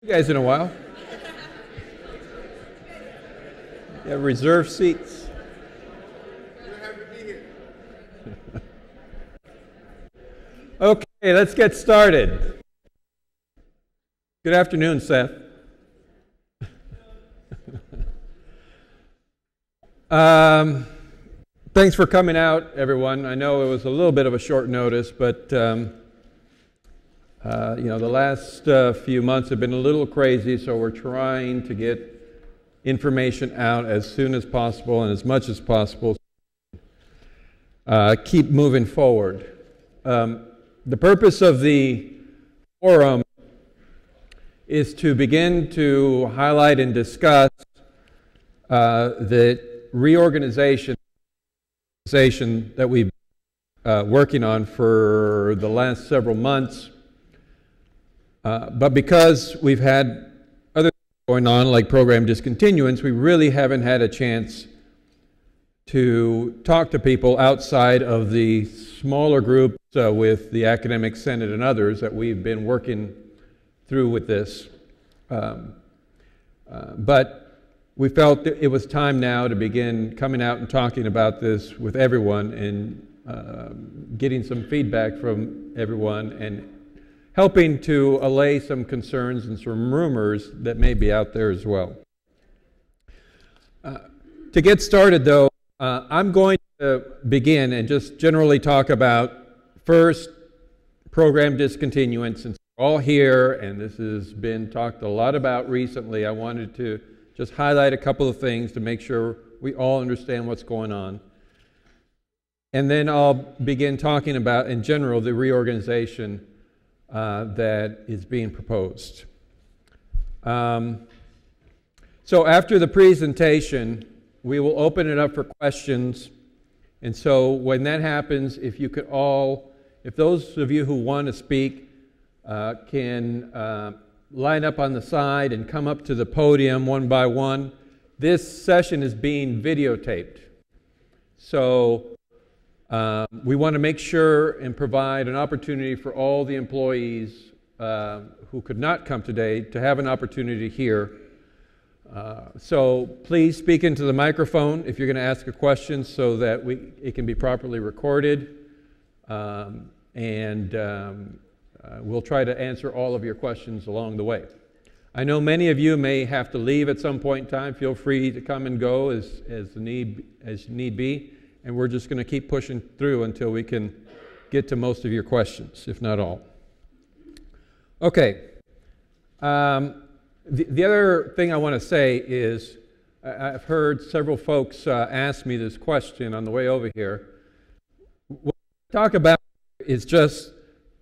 You guys in a while. You have reserved seats. You're happy to be here. Okay, let's get started. Good afternoon, Seth. Thanks for coming out, everyone. I know it was a little bit of a short notice, but the last few months have been a little crazy, so we're trying to get information out as soon as possible and as much as possible. Keep moving forward. The purpose of the forum is to begin to highlight and discuss the reorganization that we've been working on for the last several months. But because we've had other things going on, like program discontinuance, we really haven't had a chance to talk to people outside of the smaller groups with the Academic Senate and others that we've been working through with this. But we felt that it was time now to begin coming out and talking about this with everyone and getting some feedback from everyone and helping to allay some concerns and some rumors that may be out there as well. To get started, though, I'm going to begin and just generally talk about first program discontinuance. Since we're all here and this has been talked a lot about recently, I wanted to just highlight a couple of things to make sure we all understand what's going on. And then I'll begin talking about, in general, the reorganization that is being proposed. So after the presentation, we will open it up for questions. And so when that happens, if those of you who want to speak can line up on the side and come up to the podium one by one. This session is being videotaped. So we want to make sure and provide an opportunity for all the employees who could not come today to have an opportunity to hear. So please speak into the microphone if you're going to ask a question so that it can be properly recorded. We'll try to answer all of your questions along the way. I know many of you may have to leave at some point in time. Feel free to come and go as need be. And we're just going to keep pushing through until we can get to most of your questions, if not all. Okay. The other thing I want to say is I've heard several folks ask me this question on the way over here. What I talk about is just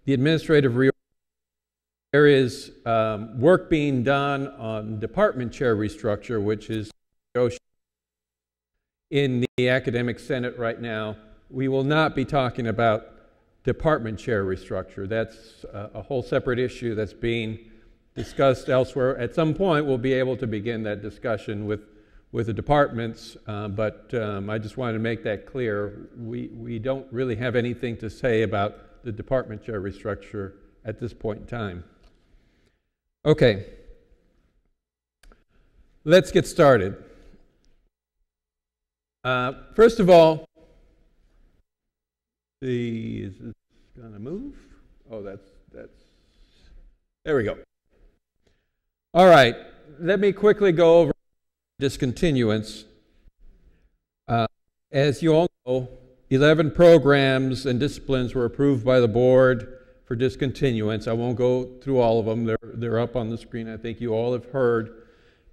the administrative reorganization. There is work being done on department chair restructure, which is in the Academic Senate right now. We will not be talking about department chair restructure. That's a whole separate issue that's being discussed elsewhere. At some point, we'll be able to begin that discussion with the departments, but I just wanted to make that clear. We don't really have anything to say about the department chair restructure at this point in time. Okay, let's get started. First of all, is this going to move? Oh, that's there we go. All right, let me quickly go over discontinuance. As you all know, 11 programs and disciplines were approved by the board for discontinuance. I won't go through all of them. They're up on the screen. I think you all have heard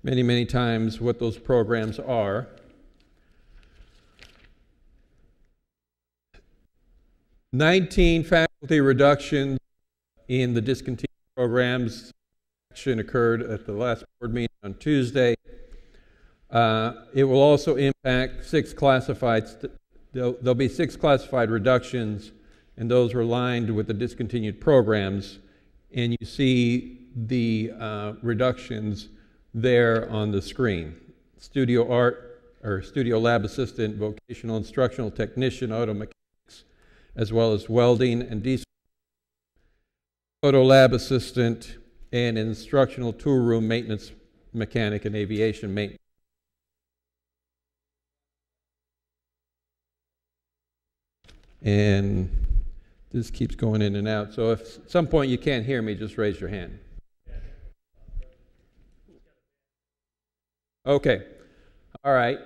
many, many times what those programs are. 19 faculty reductions in the discontinued programs. Action occurred at the last board meeting on Tuesday. It will also impact 6 classified. There'll be 6 classified reductions, and those were aligned with the discontinued programs. And you see the reductions there on the screen. Studio art, or studio lab assistant, vocational instructional technician, auto mechanics, as well as welding and diesel, photo lab assistant, and instructional tool room maintenance mechanic and aviation maintenance. And this keeps going in and out, so if at some point you can't hear me, just raise your hand. Okay, all right,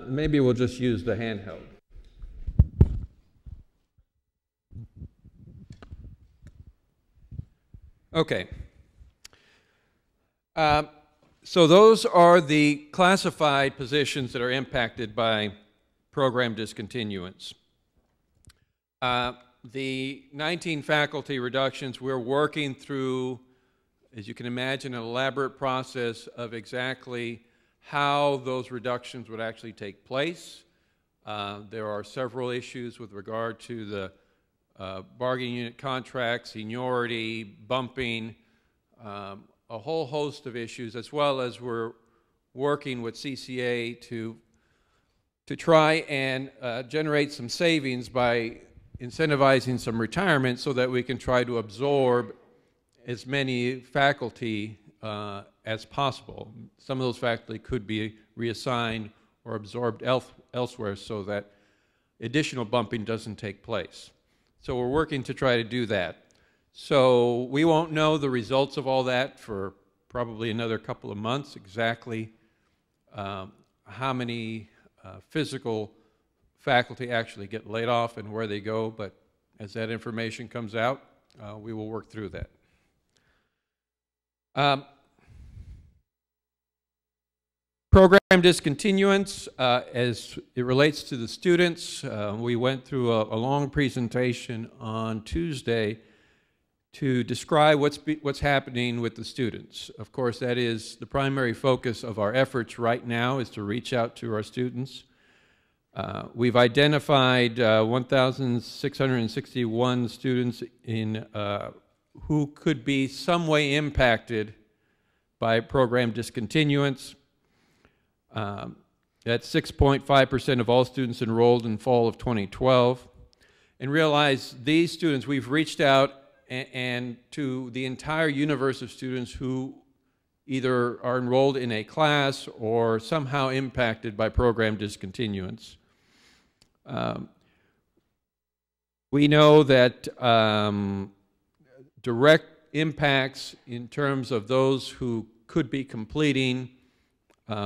maybe we'll just use the handheld. Okay. So those are the classified positions that are impacted by program discontinuance. The 19 faculty reductions, we're working through, as you can imagine, an elaborate process of exactly how those reductions would actually take place. There are several issues with regard to the bargaining unit contract, seniority, bumping, a whole host of issues, as well as we're working with CCA to try and generate some savings by incentivizing some retirement so that we can try to absorb as many faculty as possible. Some of those faculty could be reassigned or absorbed elsewhere so that additional bumping doesn't take place. So we're working to try to do that. So we won't know the results of all that for probably another couple of months, exactly how many physical faculty actually get laid off and where they go, but as that information comes out, we will work through that. Program discontinuance, as it relates to the students, we went through a long presentation on Tuesday to describe what's happening with the students. Of course, that is the primary focus of our efforts right now, is to reach out to our students. We've identified 1,661 students who could be some way impacted by program discontinuance. That's 6.5% of all students enrolled in fall of 2012. And realize these students, we've reached out and to the entire universe of students who either are enrolled in a class or somehow impacted by program discontinuance. We know that direct impacts in terms of those who could be completing,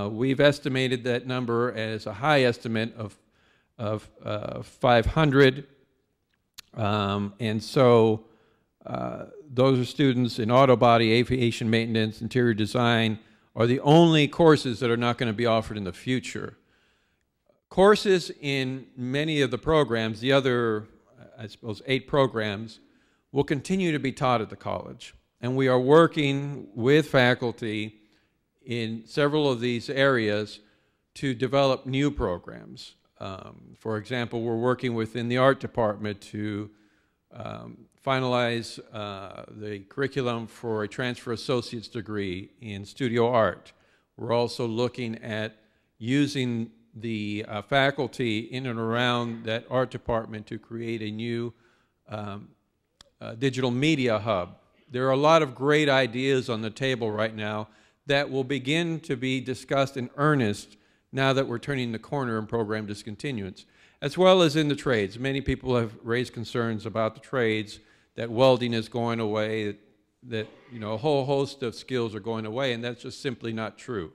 we've estimated that number as a high estimate of 500. And so those are students in auto body, aviation maintenance, interior design, are the only courses that are not going to be offered in the future. Courses in many of the programs, the other, I suppose, 8 programs, will continue to be taught at the college. And we are working with faculty in several of these areas to develop new programs. For example, we're working within the art department to finalize the curriculum for a transfer associate's degree in studio art. We're also looking at using the faculty in and around that art department to create a new digital media hub. There are a lot of great ideas on the table right now that will begin to be discussed in earnest now that we're turning the corner in program discontinuance, as well as in the trades. Many people have raised concerns about the trades, that welding is going away, that a whole host of skills are going away, and that's just simply not true.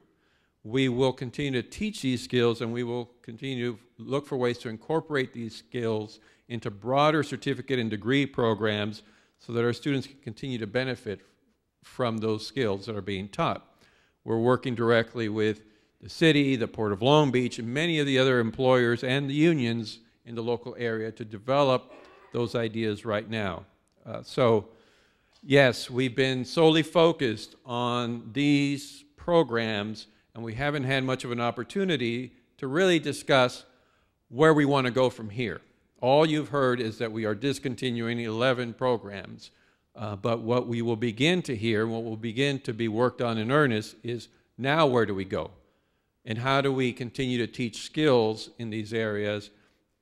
We will continue to teach these skills, and we will continue to look for ways to incorporate these skills into broader certificate and degree programs so that our students can continue to benefit from those skills that are being taught. We're working directly with the city, the Port of Long Beach, and many of the other employers and the unions in the local area to develop those ideas right now. So, yes, we've been solely focused on these programs, and we haven't had much of an opportunity to really discuss where we want to go from here. All you've heard is that we are discontinuing 11 programs, but what we will begin to hear, what will begin to be worked on in earnest is now where do we go? And how do we continue to teach skills in these areas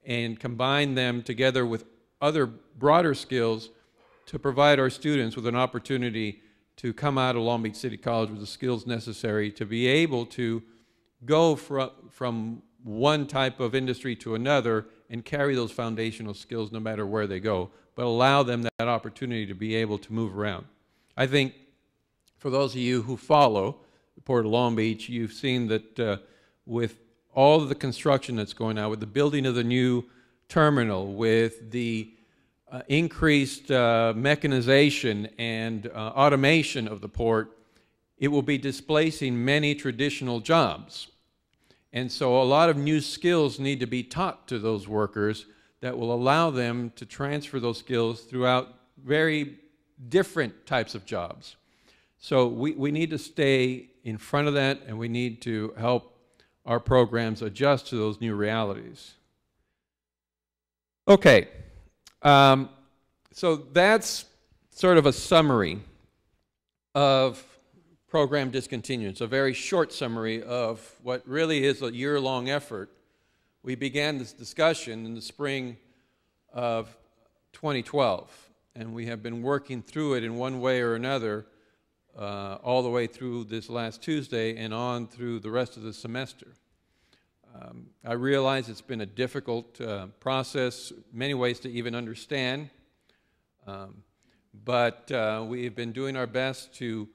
and combine them together with other broader skills to provide our students with an opportunity to come out of Long Beach City College with the skills necessary to be able to go from one type of industry to another and carry those foundational skills no matter where they go, but allow them that opportunity to be able to move around. I think for those of you who follow the Port of Long Beach, you've seen that with all of the construction that's going on, with the building of the new terminal, with the increased mechanization and automation of the port, it will be displacing many traditional jobs. And so a lot of new skills need to be taught to those workers that will allow them to transfer those skills throughout very different types of jobs. So we need to stay in front of that, and we need to help our programs adjust to those new realities. Okay, so that's sort of a summary of program discontinuance, a very short summary of what really is a year-long effort. We began this discussion in the spring of 2012, and we have been working through it in one way or another all the way through this last Tuesday and on through the rest of the semester. I realize it's been a difficult process, many ways to even understand, but we have been doing our best to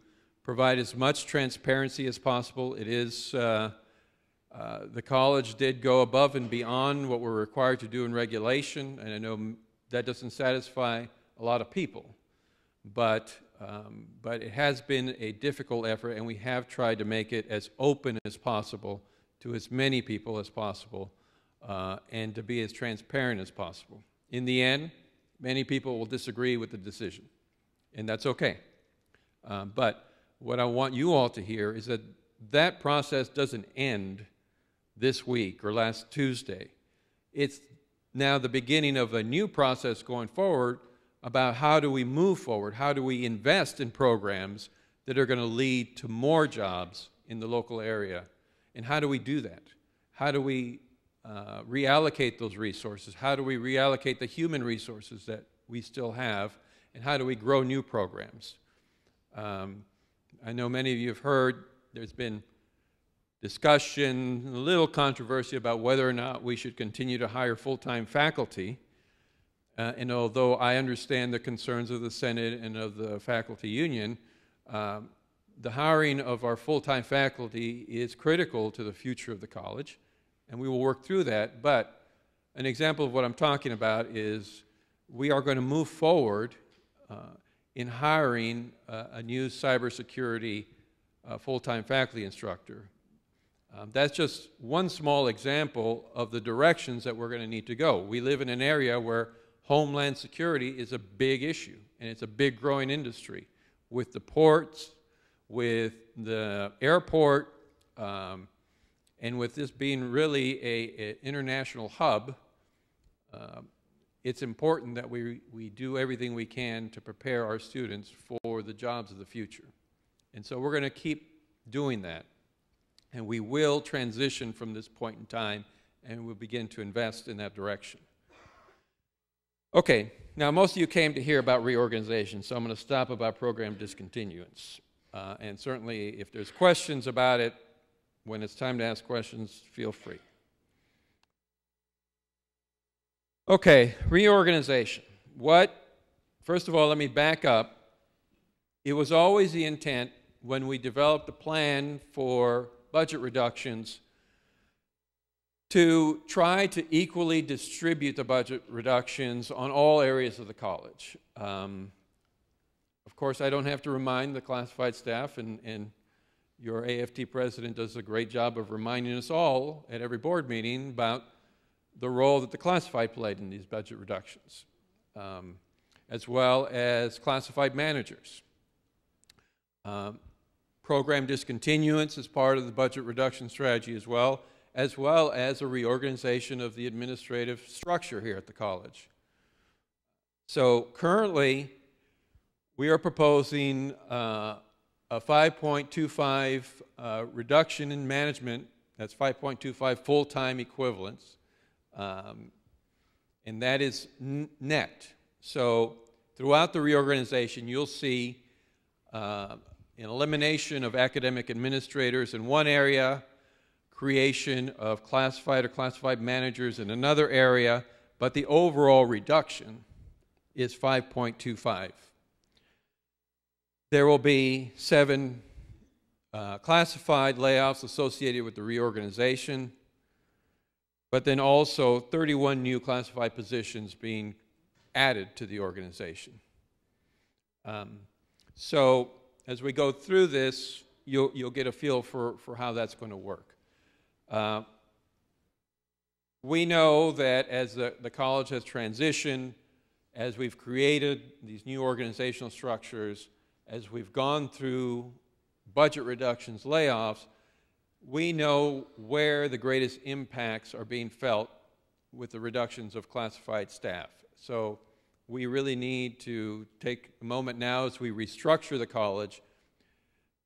provide as much transparency as possible. It is, the college did go above and beyond what we're required to do in regulation, and I know that doesn't satisfy a lot of people, but it has been a difficult effort, and we have tried to make it as open as possible to as many people as possible, and to be as transparent as possible. In the end, many people will disagree with the decision, and that's okay. But what I want you all to hear is that that process doesn't end this week or last Tuesday. It's now the beginning of a new process going forward about how do we move forward, how do we invest in programs that are going to lead to more jobs in the local area, and how do we do that? How do we reallocate those resources? How do we reallocate the human resources that we still have, and how do we grow new programs? I know many of you have heard there's been discussion, a little controversy about whether or not we should continue to hire full-time faculty. And although I understand the concerns of the Senate and of the faculty union, the hiring of our full-time faculty is critical to the future of the college, and we will work through that. But an example of what I'm talking about is we are going to move forward in hiring a new cybersecurity full-time faculty instructor. That's just one small example of the directions that we're going to need to go. We live in an area where homeland security is a big issue, and it's a big growing industry. With the ports, with the airport, and with this being really an international hub, it's important that we do everything we can to prepare our students for the jobs of the future. And so we're going to keep doing that. And we will transition from this point in time, and we'll begin to invest in that direction. Okay, now most of you came to hear about reorganization, so I'm going to stop about program discontinuance. And certainly if there's questions about it, when it's time to ask questions, feel free. Okay, reorganization. First of all, let me back up. It was always the intent when we developed the plan for budget reductions to try to equally distribute the budget reductions on all areas of the college. Of course, I don't have to remind the classified staff, and your AFT president does a great job of reminding us all at every board meeting about the role that the classified played in these budget reductions, as well as classified managers. Program discontinuance is part of the budget reduction strategy as well as a reorganization of the administrative structure here at the college. So currently, we are proposing a 5.25 reduction in management. That's 5.25 full-time equivalents, and that is net. So throughout the reorganization, you'll see an elimination of academic administrators in one area, creation of classified or classified managers in another area, but the overall reduction is 5.25. There will be 7 classified layoffs associated with the reorganization, but then also 31 new classified positions being added to the organization. So as we go through this, you'll get a feel for how that's going to work. We know that as the college has transitioned, as we've created these new organizational structures, as we've gone through budget reductions, layoffs, we know where the greatest impacts are being felt with the reductions of classified staff. So we really need to take a moment now as we restructure the college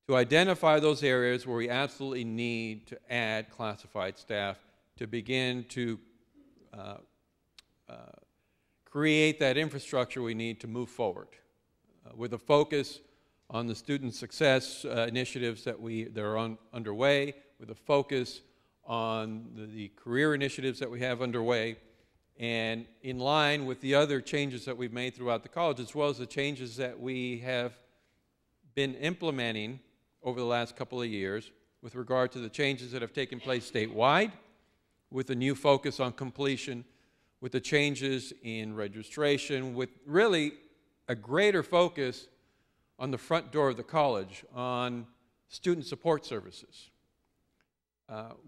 to identify those areas where we absolutely need to add classified staff to begin to create that infrastructure we need to move forward with a focus on the student success initiatives that are underway, with a focus on the career initiatives that we have underway, and in line with the other changes that we've made throughout the college, as well as the changes that we have been implementing over the last couple of years with regard to the changes that have taken place statewide, with a new focus on completion, with the changes in registration, with really a greater focus on the front door of the college, on student support services.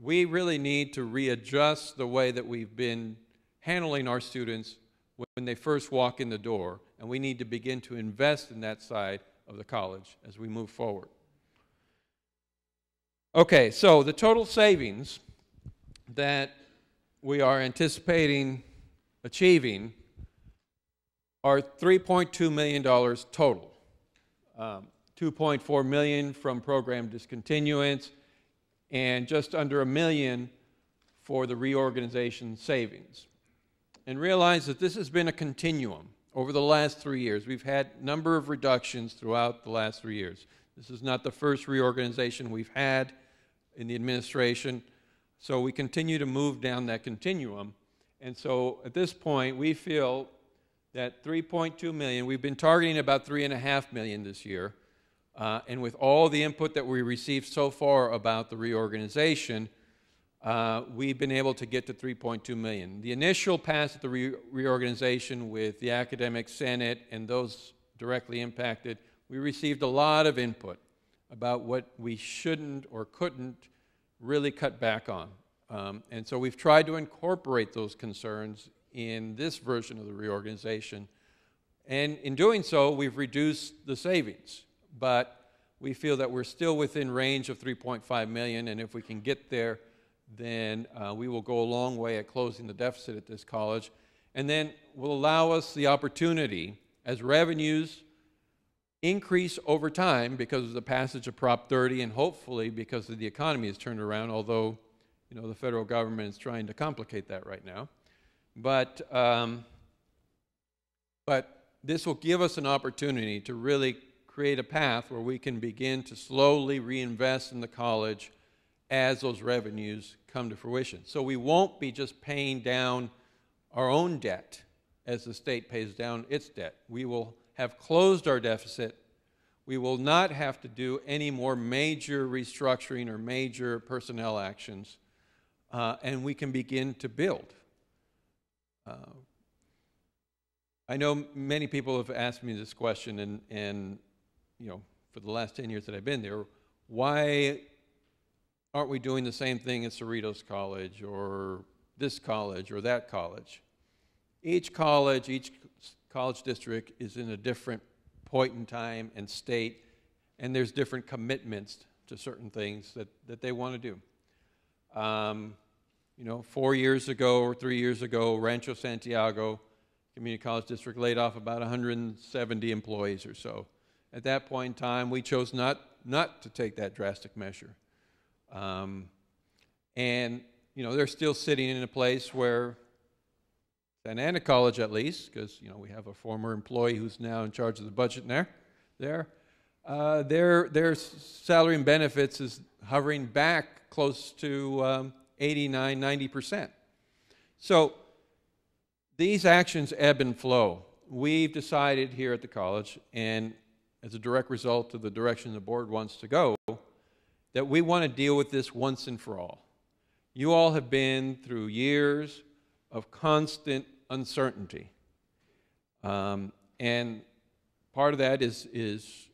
We really need to readjust the way that we've been handling our students when they first walk in the door, and we need to begin to invest in that side of the college as we move forward. Okay, so the total savings that we are anticipating achieving are $3.2 million total. $2.4 million from program discontinuance, and just under $1 million for the reorganization savings. And realize that this has been a continuum over the last 3 years. We've had a number of reductions throughout the last 3 years. This is not the first reorganization we've had in the administration, so we continue to move down that continuum. And so at this point, we feel that $3.2 million, we've been targeting about $3.5 million this year, and with all the input that we received so far about the reorganization, we've been able to get to $3.2 million. The initial pass at the reorganization with the academic senate and those directly impacted, we received a lot of input about what we shouldn't or couldn't really cut back on. And so we've tried to incorporate those concerns in this version of the reorganization. And in doing so, we've reduced the savings. But we feel that we're still within range of $3.5 million, and if we can get there, then we will go a long way at closing the deficit at this college. And then will allow us the opportunity, as revenues increase over time because of the passage of Prop 30 and hopefully because of the economy has turned around, although the federal government is trying to complicate that right now. But this will give us an opportunity to really create a path where we can begin to slowly reinvest in the college as those revenues come to fruition. So we won't be just paying down our own debt as the state pays down its debt. We will have closed our deficit. We will not have to do any more major restructuring or major personnel actions, and we can begin to build. I know many people have asked me this question, and for the last 10 years that I've been there, why aren't we doing the same thing at Cerritos College or this college or that college? Each college district is in a different point in time and state, and there's different commitments to certain things that they want to do. 4 years ago or 3 years ago, Rancho Santiago Community College District laid off about 170 employees or so. At that point in time, we chose not to take that drastic measure. And they're still sitting in a place where Santa Ana College, at least, because we have a former employee who's now in charge of the budget there. Their salary and benefits is hovering back close to 89, 90%. So these actions ebb and flow. We've decided here at the college, and as a direct result of the direction the board wants to go, that we want to deal with this once and for all. You all have been through years of constant uncertainty. And part of that is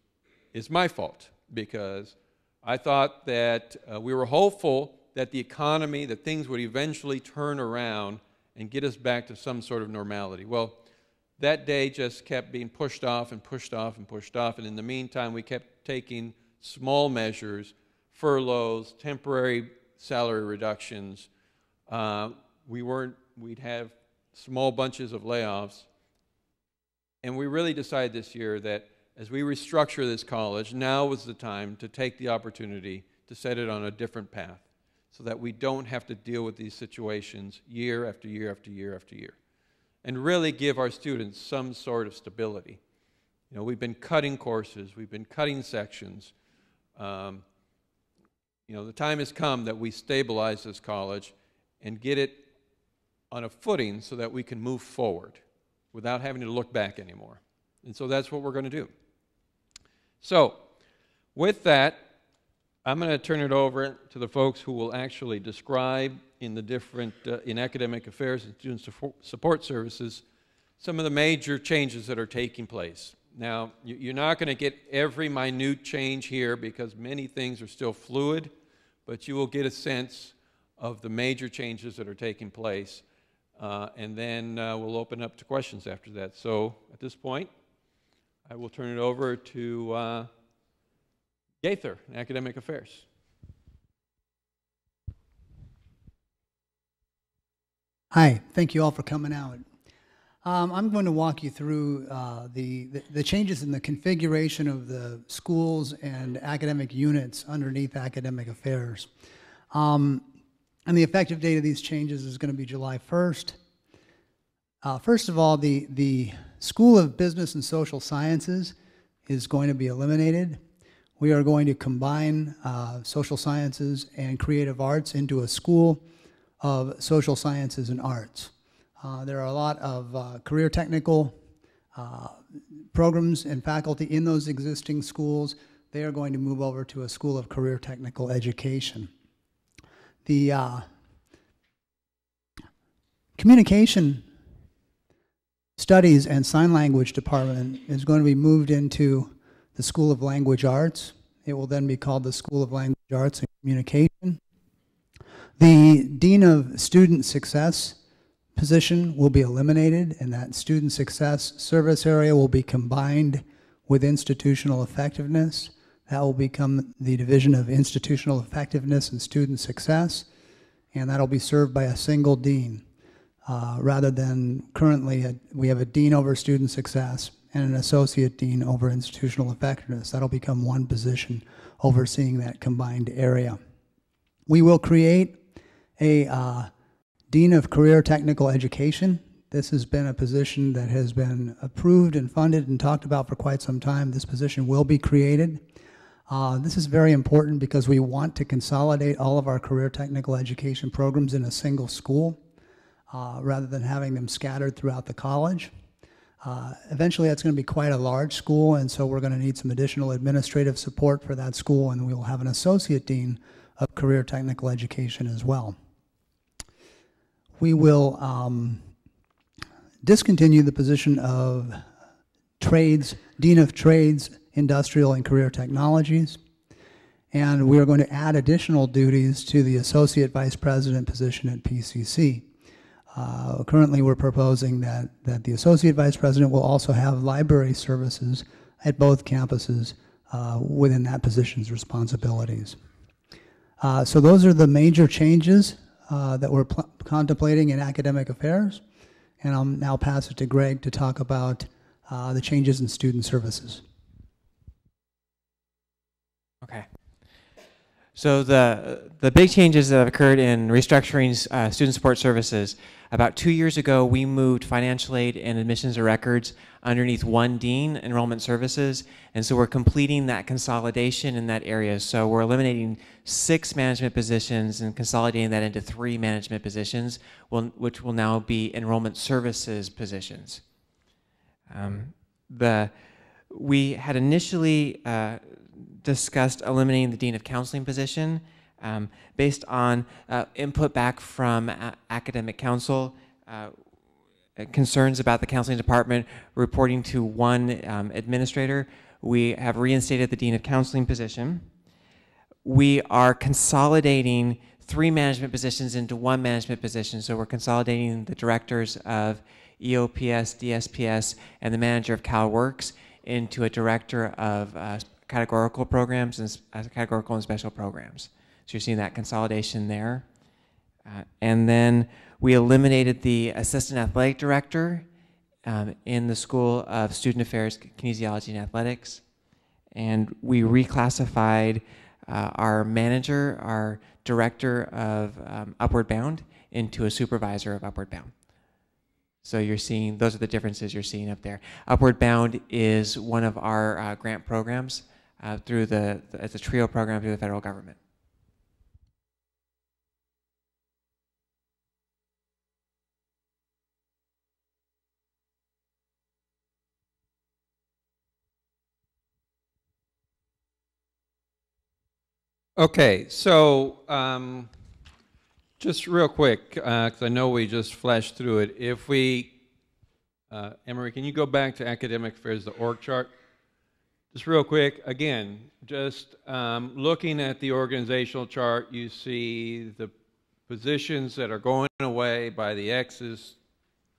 my fault, because I thought that we were hopeful that the economy, that things would eventually turn around and get us back to some sort of normality. Well, that day just kept being pushed off and pushed off and pushed off, and in the meantime we kept taking small measures, furloughs, temporary salary reductions. We'd have small bunches of layoffs, and we really decided this year that as we restructure this college, now was the time to take the opportunity to set it on a different path so that we don't have to deal with these situations year after year after year after year, and really give our students some sort of stability. You know, we've been cutting courses, we've been cutting sections. You know, the time has come that we stabilize this college and get it on a footing so that we can move forward without having to look back anymore. And so that's what we're going to do. So, with that, I'm going to turn it over to the folks who will actually describe in the different, in academic affairs and student support services, some of the major changes that are taking place. Now, you're not going to get every minute change here because many things are still fluid, but you will get a sense of the major changes that are taking place. And then we'll open up to questions after that. So at this point, I will turn it over to Gaither in Academic Affairs. Hi, thank you all for coming out. I'm going to walk you through the changes in the configuration of the schools and academic units underneath academic affairs. And the effective date of these changes is going to be July 1st. First of all, the School of Business and Social Sciences is going to be eliminated. We are going to combine social sciences and creative arts into a school of social sciences and arts. There are a lot of career technical programs and faculty in those existing schools. They are going to move over to a school of career technical education. The communication studies and sign language department is going to be moved into the School of Language Arts. It will then be called the School of Language Arts and Communication. The Dean of Student Success position will be eliminated, and that student success service area will be combined with institutional effectiveness. That will become the Division of Institutional Effectiveness and Student Success, and that'll be served by a single dean. Rather than currently, we have a dean over student success and an associate dean over institutional effectiveness. That'll become one position overseeing that combined area. We will create a Dean of Career Technical Education. This has been a position that has been approved and funded and talked about for quite some time. This position will be created. This is very important because we want to consolidate all of our career technical education programs in a single school rather than having them scattered throughout the college. Eventually that's going to be quite a large school, and so we're going to need some additional administrative support for that school, and we will have an associate dean of career technical education as well. We will discontinue the position of Dean of Trades, Industrial and Career Technologies, and we are going to add additional duties to the Associate Vice President position at PCC. Currently we're proposing that the Associate Vice President will also have library services at both campuses within that position's responsibilities. So those are the major changes that we're contemplating in academic affairs, and I'll now pass it to Greg to talk about the changes in student services. Okay. So the big changes that have occurred in restructuring student support services. About 2 years ago, we moved financial aid and admissions and records underneath one dean, enrollment services, and so we're completing that consolidation in that area. So we're eliminating 6 management positions and consolidating that into 3 management positions, which will now be enrollment services positions. We had initially discussed eliminating the Dean of Counseling position based on input back from Academic Council, concerns about the counseling department reporting to one administrator. We have reinstated the Dean of Counseling position. We are consolidating 3 management positions into 1 management position, so we're consolidating the directors of EOPS, DSPS, and the manager of CalWorks into a director of categorical programs and categorical and special programs. So you're seeing that consolidation there. And then we eliminated the assistant athletic director in the School of Student Affairs, Kinesiology, and Athletics. And we reclassified our manager, our director of Upward Bound, into a supervisor of Upward Bound. So you're seeing, those are the differences you're seeing up there. Upward Bound is one of our grant programs through it's a TRIO program through the federal government. Okay, so just real quick, because I know we just flashed through it. If we, Emery, can you go back to academic affairs, the org chart? Just real quick, again, just looking at the organizational chart, you see the positions that are going away by the X's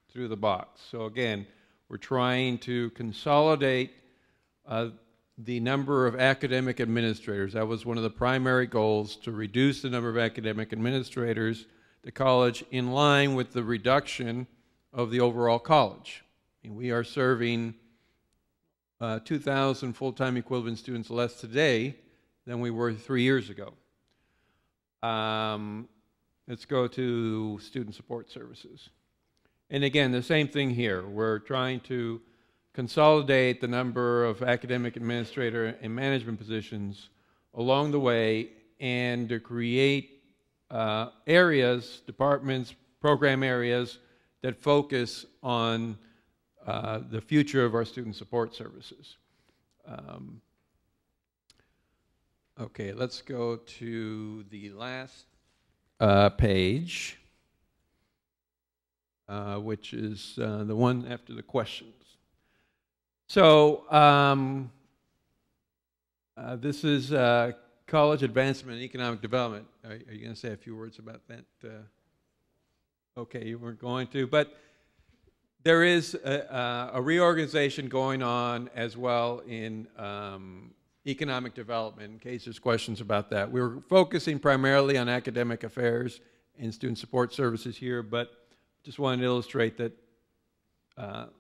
through the box. So again, we're trying to consolidate the number of academic administrators. That was one of the primary goals, to reduce the number of academic administrators, the college, in line with the reduction of the overall college. And we are serving 2,000 full-time equivalent students less today than we were 3 years ago. Let's go to student support services. And again, the same thing here. We're trying to consolidate the number of academic administrator and management positions along the way, and to create areas, departments, program areas that focus on the future of our student support services. Okay, let's go to the last page, which is the one after the questions. So this is college advancement and economic development. Are you going to say a few words about that? Okay, you weren't going to, but there is a reorganization going on as well in economic development, in case there's questions about that. We're focusing primarily on academic affairs and student support services here, but just wanted to illustrate that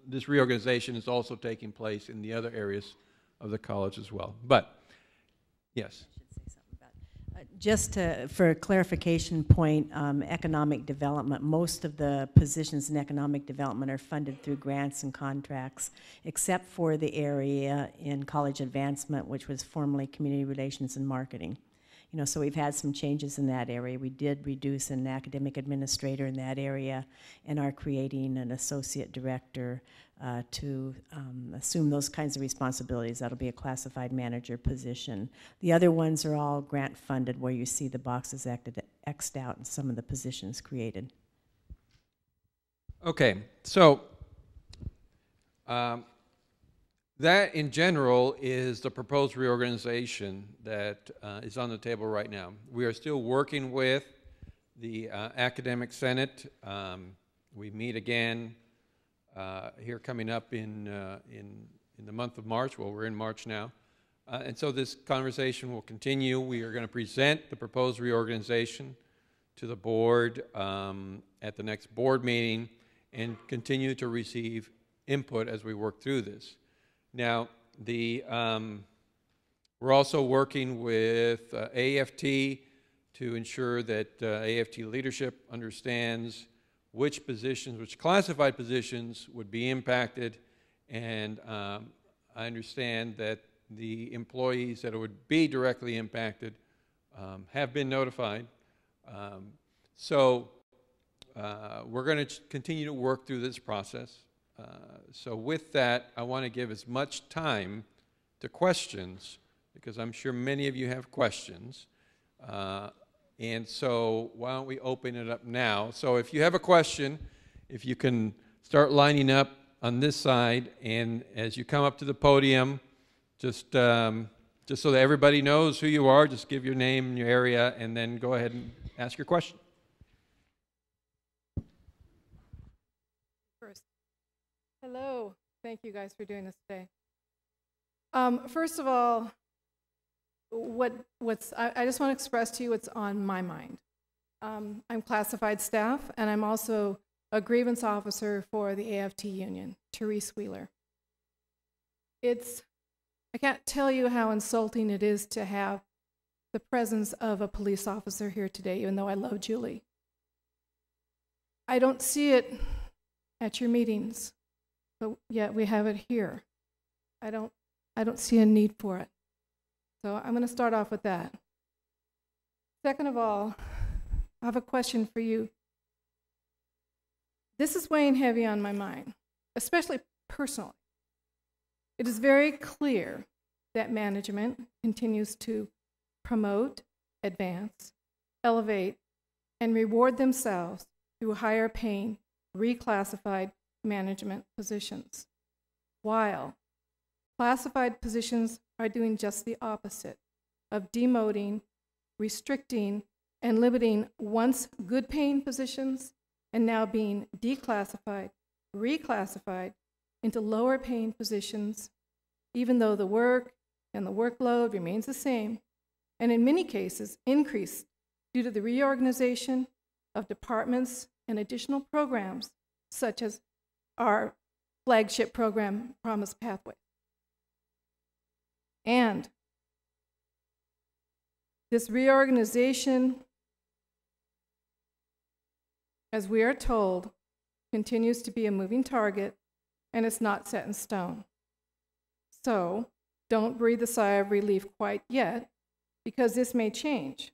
this reorganization is also taking place in the other areas of the college as well. But, yes. Just for a clarification point, economic development, most of the positions in economic development are funded through grants and contracts, except for the area in college advancement, which was formerly community relations and marketing. You know, so we've had some changes in that area. We did reduce an academic administrator in that area and are creating an associate director to assume those kinds of responsibilities. That'll be a classified manager position. The other ones are all grant funded, where you see the boxes X'd out and some of the positions created. Okay, so that in general is the proposed reorganization that is on the table right now. We are still working with the Academic Senate. We meet again here coming up in the month of March. Well, we're in March now. And so this conversation will continue. We are going to present the proposed reorganization to the board at the next board meeting and continue to receive input as we work through this. Now, the We're also working with AFT to ensure that AFT leadership understands which positions, which classified positions would be impacted, and I understand that the employees that would be directly impacted have been notified. So we're going to continue to work through this process. So with that, I want to give as much time to questions, because I'm sure many of you have questions. And so why don't we open it up now? So if you have a question, if you can start lining up on this side, and as you come up to the podium, just so that everybody knows who you are, just give your name and your area, and then go ahead and ask your question. First, hello. Thank you guys for doing this today. First of all, I just want to express to you what's on my mind. I'm classified staff, and I'm also a grievance officer for the AFT union, Therese Wheeler. I can't tell you how insulting it is to have the presence of a police officer here today, even though I love Julie. I don't see it at your meetings, but yet we have it here. I don't see a need for it. So I'm going to start off with that. Second of all, I have a question for you. This is weighing heavy on my mind, especially personally. It is very clear that management continues to promote, advance, elevate, and reward themselves through higher paying, reclassified management positions, while classified positions are doing just the opposite of demoting, restricting, and limiting once good-paying positions and now being declassified, reclassified into lower-paying positions, even though the work and the workload remains the same, and in many cases increased due to the reorganization of departments and additional programs, such as our flagship program, Promise Pathway. And this reorganization, as we are told, continues to be a moving target, and it's not set in stone. So don't breathe a sigh of relief quite yet, because this may change.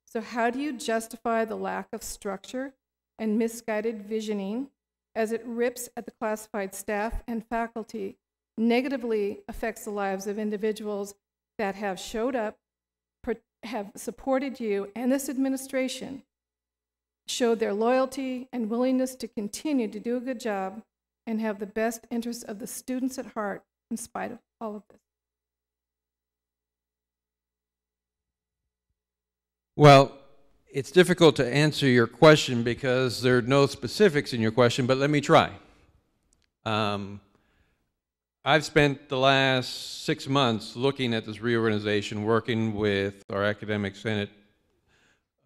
So how do you justify the lack of structure and misguided visioning as it rips at the classified staff and faculty, negatively affects the lives of individuals that have showed up, have supported you and this administration, showed their loyalty and willingness to continue to do a good job and have the best interests of the students at heart in spite of all of this? Well, it's difficult to answer your question because there are no specifics in your question, but let me try. I've spent the last 6 months looking at this reorganization, working with our academic senate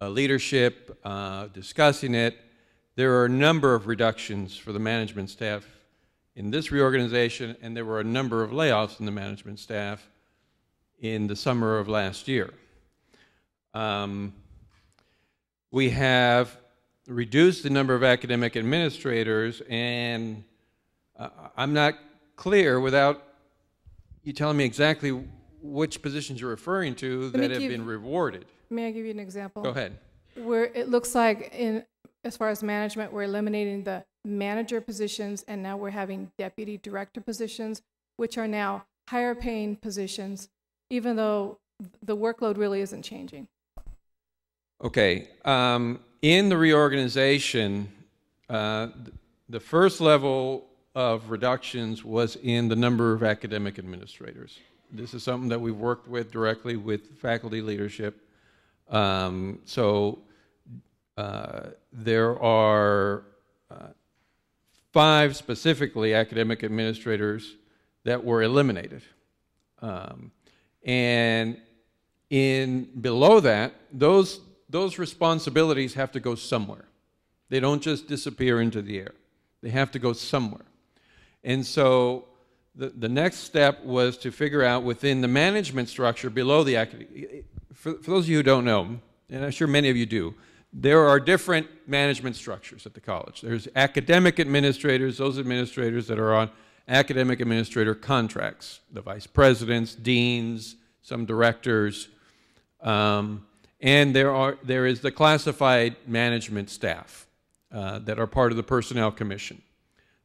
leadership, discussing it. There are a number of reductions for the management staff in this reorganization, and there were a number of layoffs in the management staff in the summer of last year. We have reduced the number of academic administrators, and I'm not clear without you telling me exactly which positions you're referring to that have been rewarded. May I give you an example? Go ahead. Where it looks like, as far as management, we're eliminating the manager positions, and now we're having deputy director positions, which are now higher paying positions, even though the workload really isn't changing. Okay. In the reorganization, the first level of reductions was in the number of academic administrators. This is something that we've worked with directly with faculty leadership. There are 5 specifically academic administrators that were eliminated. And below that, those responsibilities have to go somewhere. They don't just disappear into the air. They have to go somewhere. And so the next step was to figure out within the management structure below the academic. For those of you who don't know, and I'm sure many of you do, there are different management structures at the college. There's academic administrators, those administrators that are on academic administrator contracts, the vice presidents, deans, some directors, and there is the classified management staff that are part of the Personnel Commission.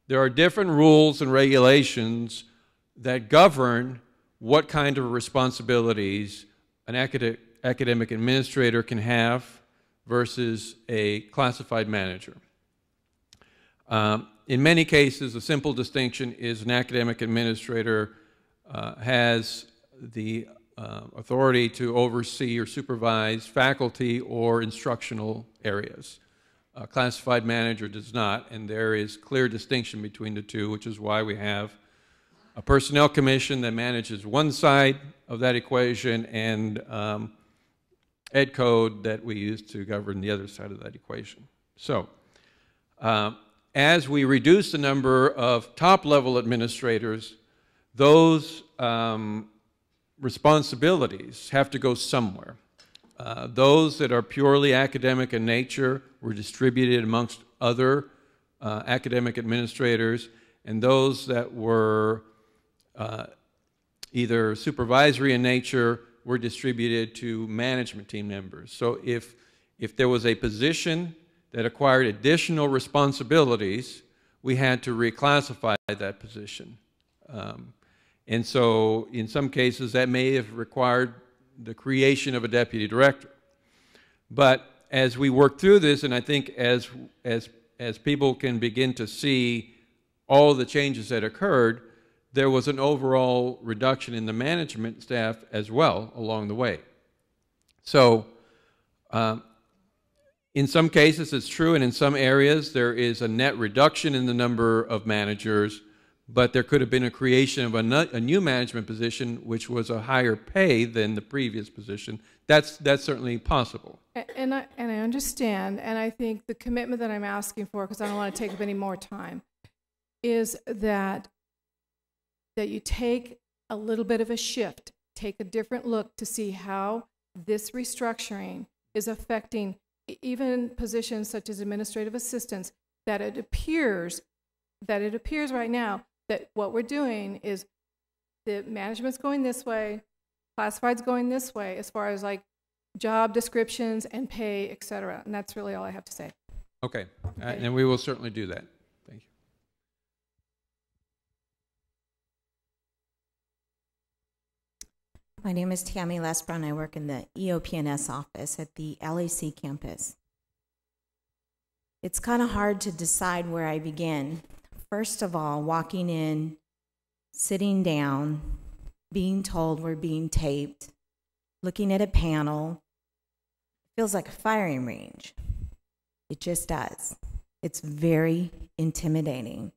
There are different rules and regulations that govern what kind of responsibilities an academic administrator can have versus a classified manager. In many cases, a simple distinction is an academic administrator has the authority to oversee or supervise faculty or instructional areas. A classified manager does not, and there is clear distinction between the two, which is why we have a personnel commission that manages one side of that equation and Ed Code that we use to govern the other side of that equation. So, as we reduce the number of top-level administrators, those responsibilities have to go somewhere. Those that are purely academic in nature were distributed amongst other academic administrators, and those that were either supervisory in nature were distributed to management team members. So if there was a position that acquired additional responsibilities, we had to reclassify that position. And so in some cases that may have required the creation of a deputy director. But as we work through this, and I think as people can begin to see all the changes that occurred, there was an overall reduction in the management staff as well along the way. So in some cases it's true, and in some areas there is a net reduction in the number of managers, but there could have been a creation of a new management position which was a higher pay than the previous position. That's certainly possible. And I understand, and I think the commitment that I'm asking for, because I don't want to take up any more time, is that you take a little bit of a shift, take a different look to see how this restructuring is affecting even positions such as administrative assistants, that it appears right now that what we're doing is the management's going this way, classified's going this way, as far as like job descriptions and pay, et cetera. And that's really all I have to say. Okay, and we will certainly do that. Thank you. My name is Tammy Lesbron. I work in the EOP&S office at the LAC campus. It's kind of hard to decide where I begin. First of all, walking in, sitting down, being told we're being taped, looking at a panel, feels like a firing range. It just does. It's very intimidating.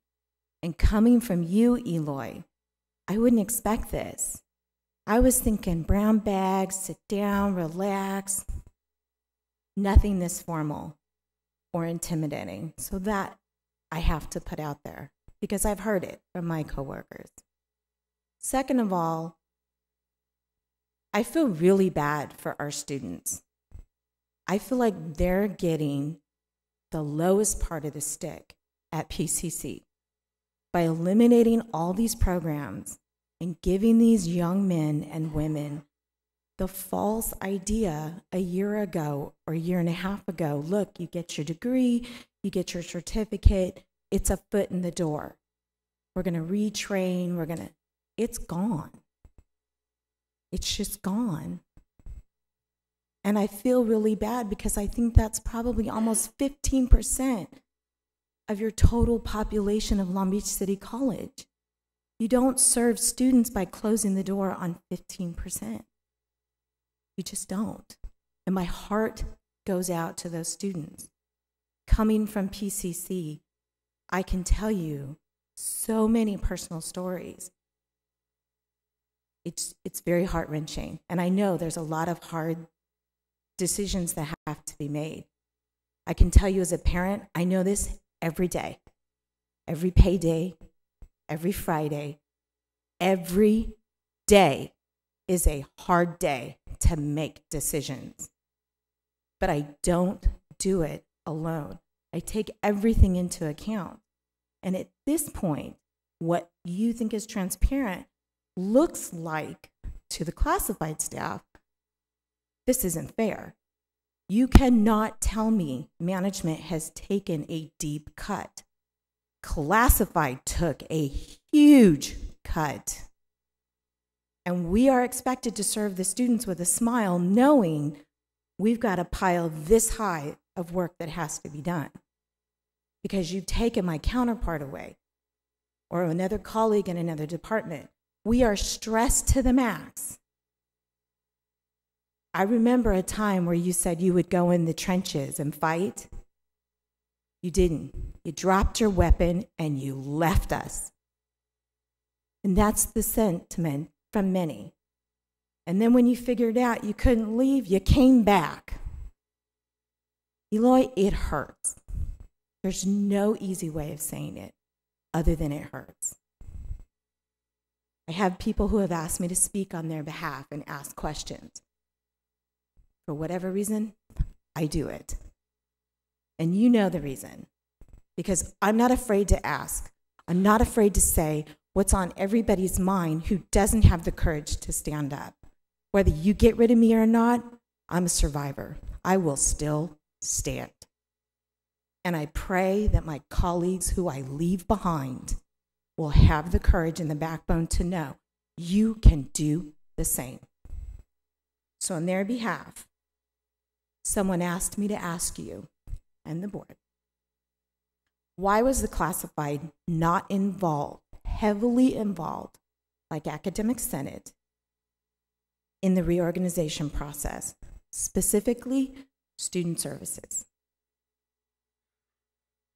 And coming from you, Eloy, I wouldn't expect this. I was thinking brown bags, sit down, relax, nothing this formal or intimidating. So that I have to put out there because I've heard it from my coworkers. Second of all, I feel really bad for our students. I feel like they're getting the lowest part of the stick at PCC by eliminating all these programs and giving these young men and women the false idea a year ago or a year and a half ago, look, you get your degree, you get your certificate, it's a foot in the door. We're going to retrain, it's gone. It's just gone. And I feel really bad because I think that's probably almost 15% of your total population of Long Beach City College. You don't serve students by closing the door on 15%. You just don't. And my heart goes out to those students. Coming from PCC, I can tell you so many personal stories. It's very heart-wrenching. And I know there's a lot of hard decisions that have to be made. I can tell you as a parent, I know this every day, every payday, every Friday. every day is a hard day to make decisions. But I don't do it alone. I take everything into account. And at this point, what you think is transparent looks like to the classified staff, this isn't fair. You cannot tell me management has taken a deep cut. Classified took a huge cut. And we are expected to serve the students with a smile, knowing we've got a pile this high of work that has to be done. Because you've taken my counterpart away, or another colleague in another department. We are stressed to the max. I remember a time where you said you would go in the trenches and fight. You didn't. You dropped your weapon and you left us. And that's the sentiment from many. And then when you figured out you couldn't leave, you came back. Eloy, it hurts. There's no easy way of saying it other than it hurts. I have people who have asked me to speak on their behalf and ask questions. For whatever reason, I do it. And you know the reason. Because I'm not afraid to ask. I'm not afraid to say what's on everybody's mind who doesn't have the courage to stand up. Whether you get rid of me or not, I'm a survivor. I will still stand. And I pray that my colleagues who I leave behind will have the courage and the backbone to know you can do the same. So on their behalf, someone asked me to ask you and the board, why was the classified not involved, heavily involved, like Academic Senate, in the reorganization process, specifically student services?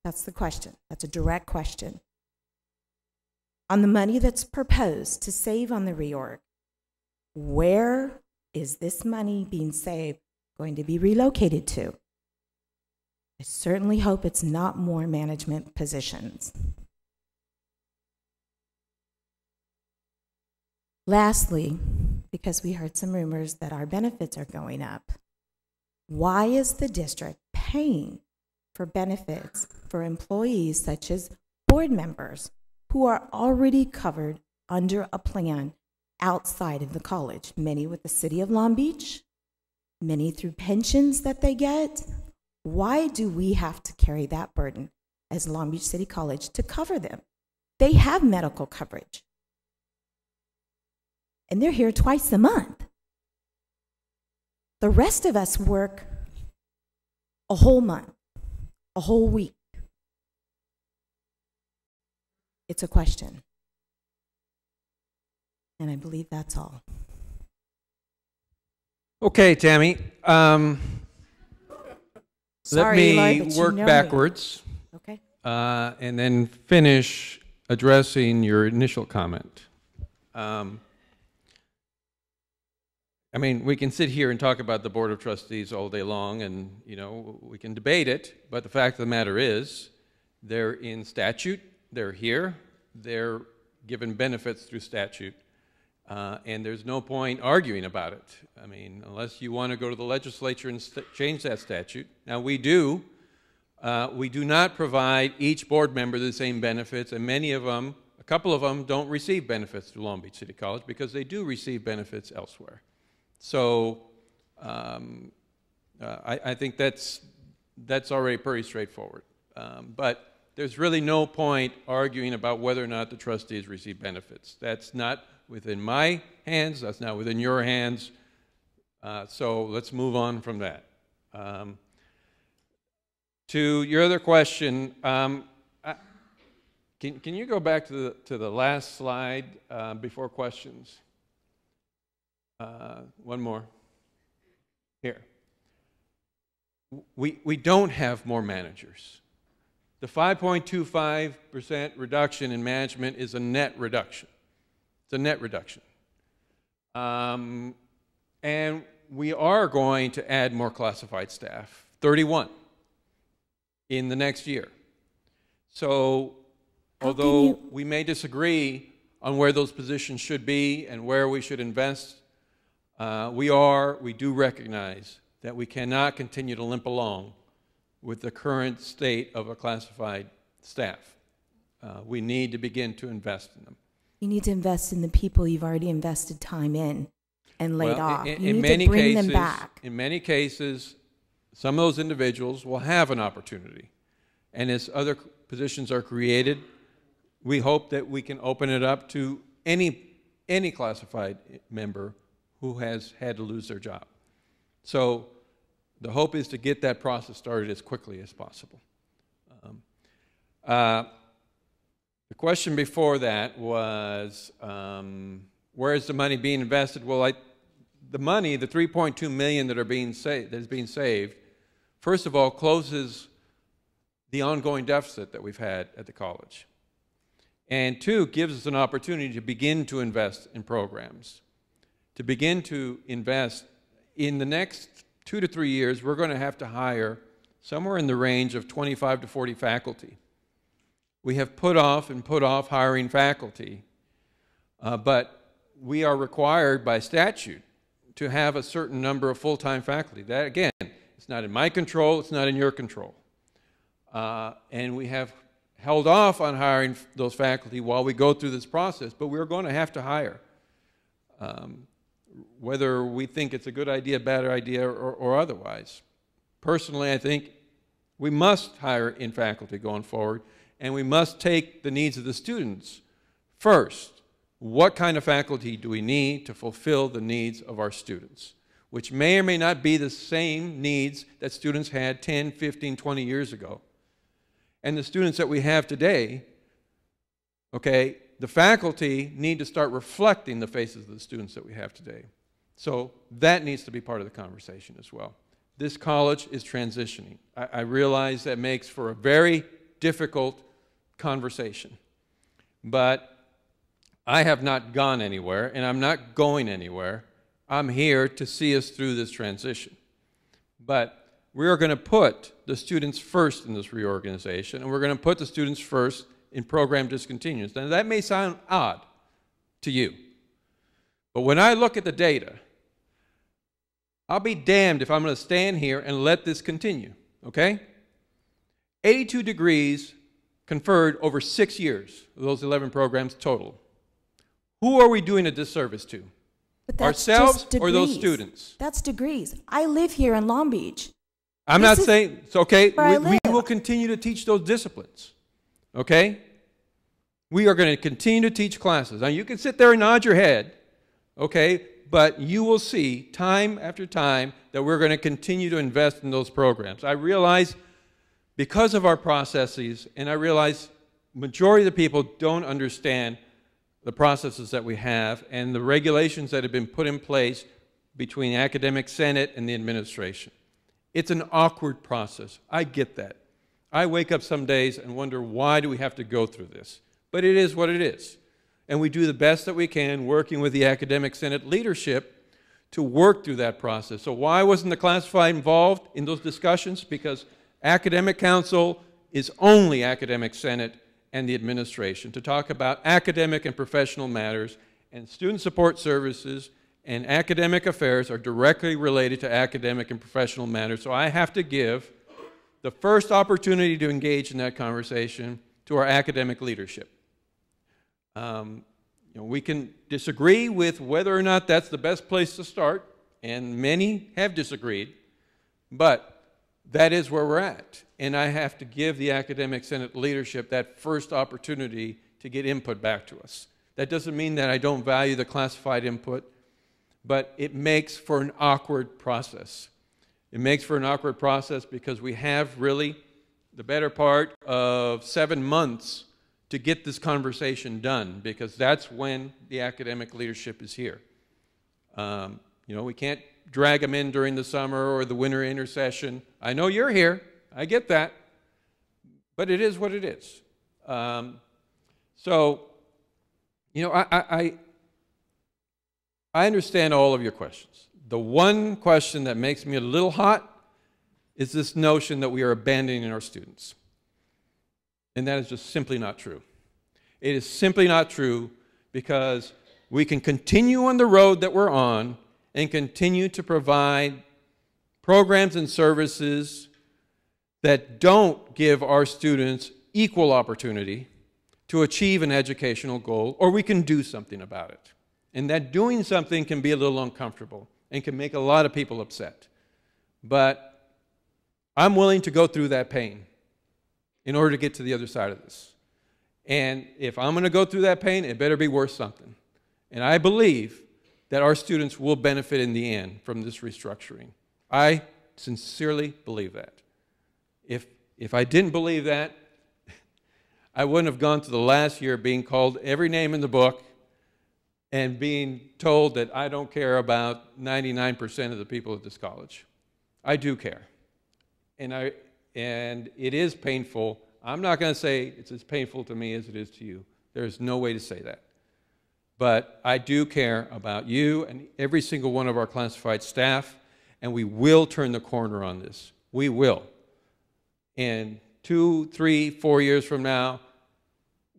That's the question. That's a direct question. On the money that's proposed to save on the reorg, where is this money being saved going to be relocated to? I certainly hope it's not more management positions. Lastly, because we heard some rumors that our benefits are going up, why is the district paying for benefits for employees such as board members who are already covered under a plan outside of the college? Many with the City of Long Beach, many through pensions that they get. Why do we have to carry that burden as Long Beach City College to cover them? They have medical coverage. And they're here twice a month. The rest of us work a whole month, a whole week. It's a question. And I believe that's all. Okay, Tammy. Let me Eli, but you work know me. backwards Okay. and then finish addressing your initial comment. I mean, we can sit here and talk about the Board of Trustees all day long, and, you know, we can debate it, but the fact of the matter is, they're in statute, they're here, they're given benefits through statute, and there's no point arguing about it. I mean, unless you want to go to the legislature and change that statute. Now, we do not provide each board member the same benefits, and many of them, a couple of them, don't receive benefits through Long Beach City College because they do receive benefits elsewhere. So I think that's already pretty straightforward. But there's really no point arguing about whether or not the trustees receive benefits. That's not within my hands. That's not within your hands. So let's move on from that. To your other question, can you go back to the last slide before questions? One more. Here. We don't have more managers. The 5.25% reduction in management is a net reduction. It's a net reduction. And we are going to add more classified staff, 31, in the next year. So although we may disagree on where those positions should be and where we should invest, we do recognize that we cannot continue to limp along with the current state of a classified staff. We need to begin to invest in them. You need to invest in the people you've already invested time in and laid off. You in need many to bring cases, them back. In many cases, some of those individuals will have an opportunity. And as other positions are created, we hope that we can open it up to any classified member who has had to lose their job. So the hope is to get that process started as quickly as possible. The question before that was, where is the money being invested? Well, the money, the $3.2 million that is being saved, first of all, closes the ongoing deficit that we've had at the college. And two, gives us an opportunity to begin to invest in programs. To begin to invest in the next 2 to 3 years, we're going to have to hire somewhere in the range of 25 to 40 faculty. We have put off hiring faculty, but we are required by statute to have a certain number of full-time faculty. That, again, it's not in my control, it's not in your control. And we have held off on hiring those faculty while we go through this process, but we're going to have to hire. Whether we think it's a good idea, bad idea, or otherwise. Personally, I think we must hire in faculty going forward, and we must take the needs of the students first. What kind of faculty do we need to fulfill the needs of our students? Which may or may not be the same needs that students had 10, 15, 20 years ago. And the students that we have today, okay, the faculty need to start reflecting the faces of the students that we have today. So that needs to be part of the conversation as well. This college is transitioning. I realize that makes for a very difficult conversation. But I have not gone anywhere, and I'm not going anywhere. I'm here to see us through this transition. But we are going to put the students first in this reorganization, and we're going to put the students first in program discontinuance. Now, that may sound odd to you, but when I look at the data, I'll be damned if I'm going to stand here and let this continue, okay? 82 degrees conferred over 6 years of those 11 programs total. Who are we doing a disservice to? But that's ourselves just or those degrees. students? That's degrees. I live here in Long Beach. I'm not saying, it's okay, we live. will continue to teach those disciplines, okay? We are going to continue to teach classes. Now, you can sit there and nod your head, okay, but you will see time after time that we're going to continue to invest in those programs. I realize because of our processes, and I realize majority of the people don't understand the processes that we have and the regulations that have been put in place between the academic senate and the administration. It's an awkward process. I get that. I wake up some days and wonder, why do we have to go through this? But it is what it is. And we do the best that we can working with the academic senate leadership to work through that process. So why wasn't the classified involved in those discussions? Because academic council is only academic senate and the administration to talk about academic and professional matters, and student support services and academic affairs are directly related to academic and professional matters. So I have to give the first opportunity to engage in that conversation to our academic leadership. We can disagree with whether or not that's the best place to start, and many have disagreed, but that is where we're at. And I have to give the academic senate leadership that first opportunity to get input back to us. That doesn't mean that I don't value the classified input, but it makes for an awkward process. It makes for an awkward process because we have really the better part of 7 months to get this conversation done, because that's when the academic leadership is here. We can't drag them in during the summer or the winter intersession. I know you're here. I get that. But it is what it is. I understand all of your questions. The one question that makes me a little hot is this notion that we are abandoning our students. And that is just simply not true. It is simply not true because we can continue on the road that we're on and continue to provide programs and services that don't give our students equal opportunity to achieve an educational goal, or we can do something about it. And that doing something can be a little uncomfortable and can make a lot of people upset. But I'm willing to go through that pain in order to get to the other side of this. And if I'm going to go through that pain, it better be worth something. And I believe that our students will benefit in the end from this restructuring. I sincerely believe that. If I didn't believe that, I wouldn't have gone to the last year being called every name in the book and being told that I don't care about 99% of the people at this college. I do care. And it is painful. I'm not going to say it's as painful to me as it is to you. There's no way to say that. But I do care about you and every single one of our classified staff, and we will turn the corner on this. We will. And 2, 3, 4 years from now,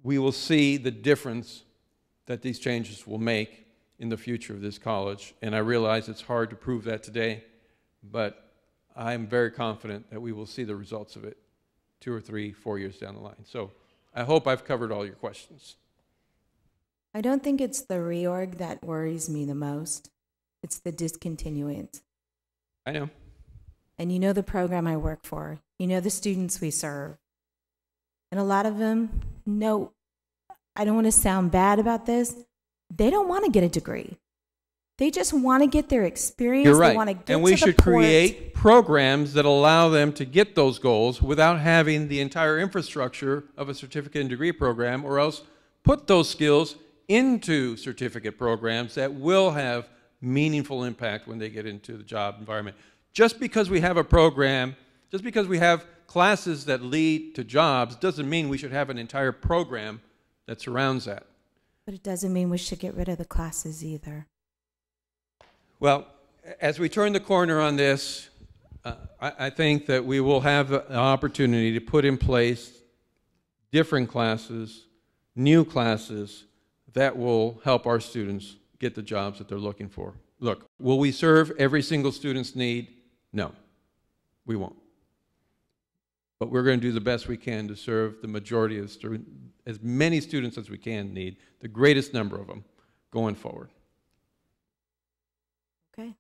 we will see the difference that these changes will make in the future of this college. And I realize it's hard to prove that today, but I'm very confident that we will see the results of it 2 or 3, 4 years down the line. So I hope I've covered all your questions. I don't think it's the reorg that worries me the most. It's the discontinuance. I know. And you know the program I work for. You know the students we serve. And a lot of them, no, I don't want to sound bad about this. They don't want to get a degree. They just want to get their experience. You're right. They want to get and we to should the port. create programs that allow them to get those goals without having the entire infrastructure of a certificate and degree program, or else put those skills into certificate programs that will have meaningful impact when they get into the job environment. Just because we have a program, just because we have classes that lead to jobs, doesn't mean we should have an entire program that surrounds that. But it doesn't mean we should get rid of the classes either. Well, as we turn the corner on this, I think that we will have an opportunity to put in place different classes, new classes, that will help our students get the jobs that they're looking for. Look, will we serve every single student's need? No, we won't. But we're going to do the best we can to serve the majority of students, as many students as we can need, the greatest number of them going forward. Okay.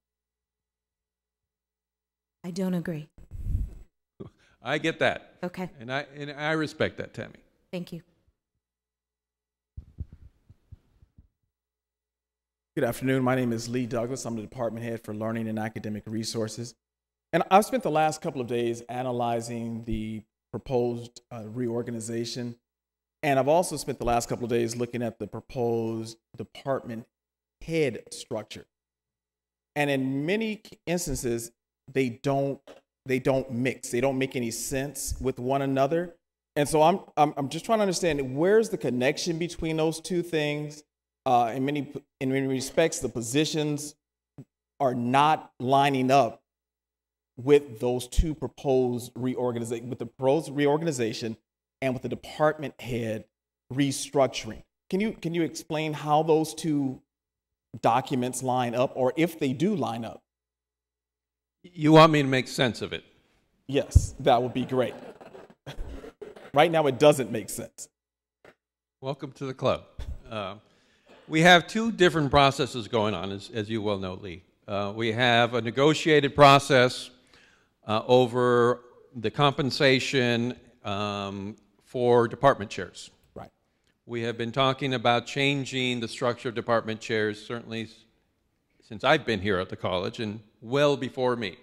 I don't agree. I get that. Okay. And I respect that, Tammy. Thank you. Good afternoon. My name is Lee Douglas. I'm the department head for Learning and Academic Resources. And I've spent the last couple of days analyzing the proposed reorganization. And I've also spent the last couple of days looking at the proposed department head structure. And in many instances, they don't mix. They don't make any sense with one another. And so I'm just trying to understand, where's the connection between those two things? In many respects, the positions are not lining up with those two proposed reorganization, with the proposed reorganization and with the department head restructuring. Can you explain how those two documents line up, or if they do line up? You want me to make sense of it? Yes, that would be great. Right now, it doesn't make sense. Welcome to the club. We have two different processes going on, as you well know, Lee. We have a negotiated process over the compensation for department chairs. Right. We have been talking about changing the structure of department chairs, certainly since I've been here at the college and well before me.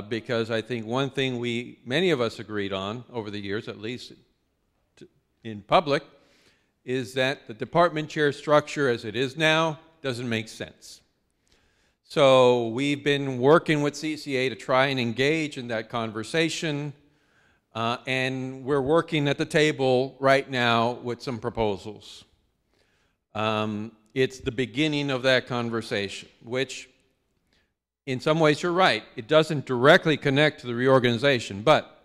Because I think one thing many of us agreed on over the years, at least in public, is that the department chair structure as it is now doesn't make sense. So we've been working with CCA to try and engage in that conversation, and we're working at the table right now with some proposals. It's the beginning of that conversation, which in some ways you're right, it doesn't directly connect to the reorganization, but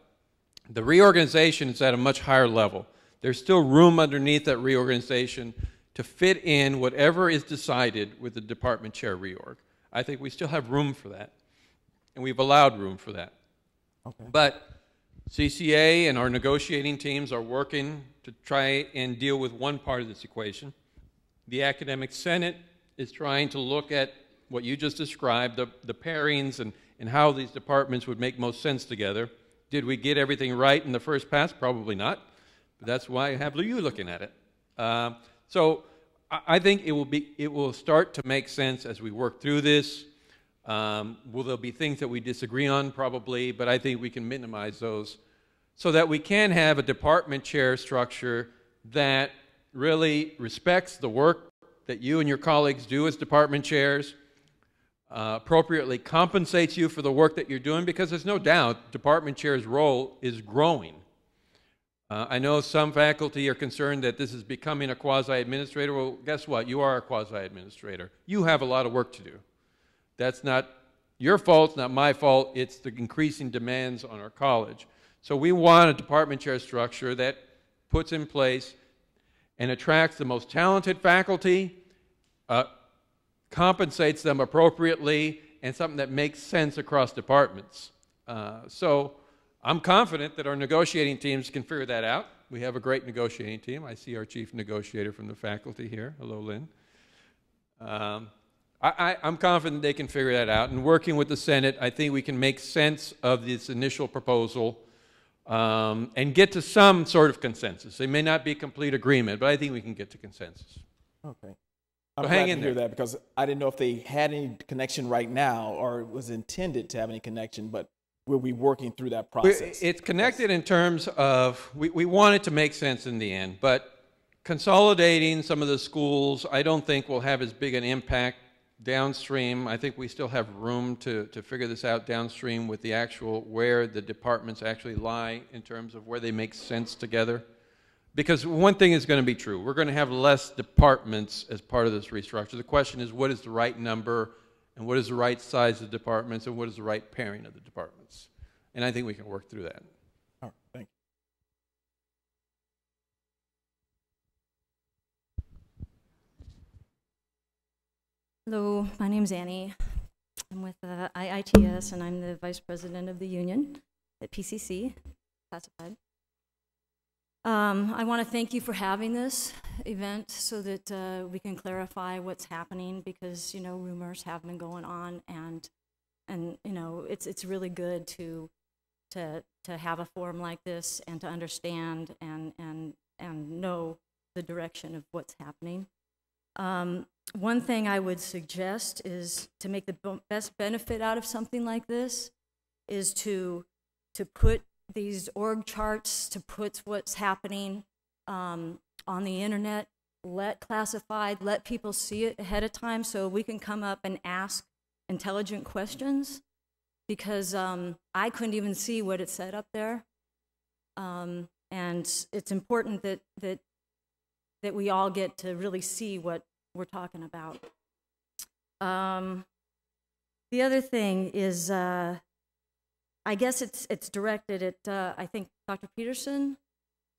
the reorganization is at a much higher level. There's still room underneath that reorganization to fit in whatever is decided with the department chair reorg. I think we still have room for that, and we've allowed room for that. Okay. But CCA and our negotiating teams are working to try and deal with one part of this equation. The Academic Senate is trying to look at what you just described, the pairings and how these departments would make most sense together. Did we get everything right in the first pass? Probably not, but that's why I have you looking at it. So I think it will start to make sense as we work through this. Will there be things that we disagree on? Probably, but I think we can minimize those so that we can have a department chair structure that really respects the work that you and your colleagues do as department chairs, appropriately compensates you for the work that you're doing, because there's no doubt department chair's role is growing. I know some faculty are concerned that this is becoming a quasi-administrator. Well, guess what? You are a quasi-administrator. You have a lot of work to do. That's not your fault, not my fault. It's the increasing demands on our college. So we want a department chair structure that puts in place and attracts the most talented faculty, compensates them appropriately, and something that makes sense across departments. So I'm confident that our negotiating teams can figure that out. We have a great negotiating team. I see our chief negotiator from the faculty here. Hello, Lynn. I'm confident they can figure that out. And working with the Senate, I think we can make sense of this initial proposal and get to some sort of consensus. It may not be complete agreement, but I think we can get to consensus. Okay. I'm So glad hang to in hear there. that, because I didn't know if they had any connection right now or was intended to have any connection, but we'll be working through that process. It's connected in terms of, we want it to make sense in the end, but consolidating some of the schools I don't think will have as big an impact downstream. I think we still have room to figure this out downstream with the actual, where the departments actually lie in terms of where they make sense together. Because one thing is going to be true. We're going to have less departments as part of this restructure. The question is, what is the right number, and what is the right size of departments, and what is the right pairing of the departments? And I think we can work through that. All right, thank you. Hello, my name's Annie. I'm with IITS, and I'm the vice president of the union at PCC, classified. I want to thank you for having this event so that we can clarify what's happening, because, you know, rumors have been going on, and you know, it's really good to have a forum like this and to understand and know the direction of what's happening. One thing I would suggest is, to make the best benefit out of something like this, is to put these org charts, to put what's happening on the internet, let classified, let people see it ahead of time so we can come up and ask intelligent questions, because I couldn't even see what it said up there. And it's important that we all get to really see what we're talking about. The other thing is, I guess it's directed at, I think, Dr. Peterson.